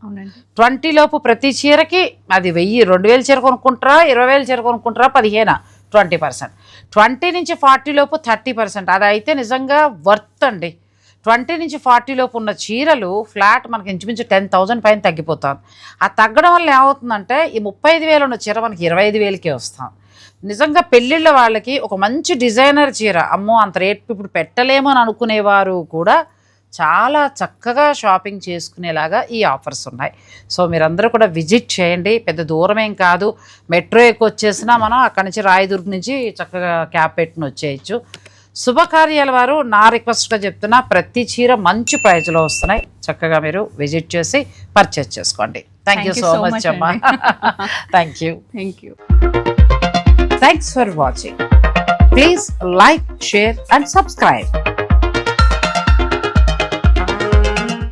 20 లోపు ప్రతి చీరకి అది 1000, 2,000 చీర కొనుక్కుంటారా, 20,000 చీర కొనుక్కుంటారా, 15 20%, 20 నుంచి 40 లోపు 30%. అది అయితే నిజంగా వర్త్ అండి. 20 నుంచి 40 లోపు ఉన్న చీరలు ఫ్లాట్ మనకి ఇంచుమించు 10,000 పైన తగ్గిపోతుంది. ఆ తగ్గడం వల్ల ఏమవుతుందంటే ఈ 35,000 ఉన్న చీర మనకి 25,000కే వస్తాం. నిజంగా పెళ్ళిళ్ళ వాళ్ళకి ఒక మంచి డిజైనర్ చీర అమ్మో అంత రేట్ ఇప్పుడు పెట్టలేమో అని అనుకునేవారు కూడా చాలా చక్కగా షాపింగ్ చేసుకునేలాగా ఈ ఆఫర్స్ ఉన్నాయి. సో మీరందరూ కూడా విజిట్ చేయండి. పెద్ద దూరమేం కాదు, మెట్రో ఎక్కి వచ్చేసినా మనం అక్కడి నుంచి రాయదుర్గ్ నుంచి చక్కగా క్యాబ్ పెట్టుకుని వచ్చేయచ్చు. శుభకార్యాల వారు నా రిక్వెస్ట్గా చెప్తున్నా, ప్రతి చీర మంచి ప్రైజ్లో వస్తున్నాయి. చక్కగా మీరు విజిట్ చేసి పర్చేస్ చేసుకోండి. థ్యాంక్ యూ సో మచ్ అమ్మా. Thank you. Thanks for watching. Please like, share and subscribe.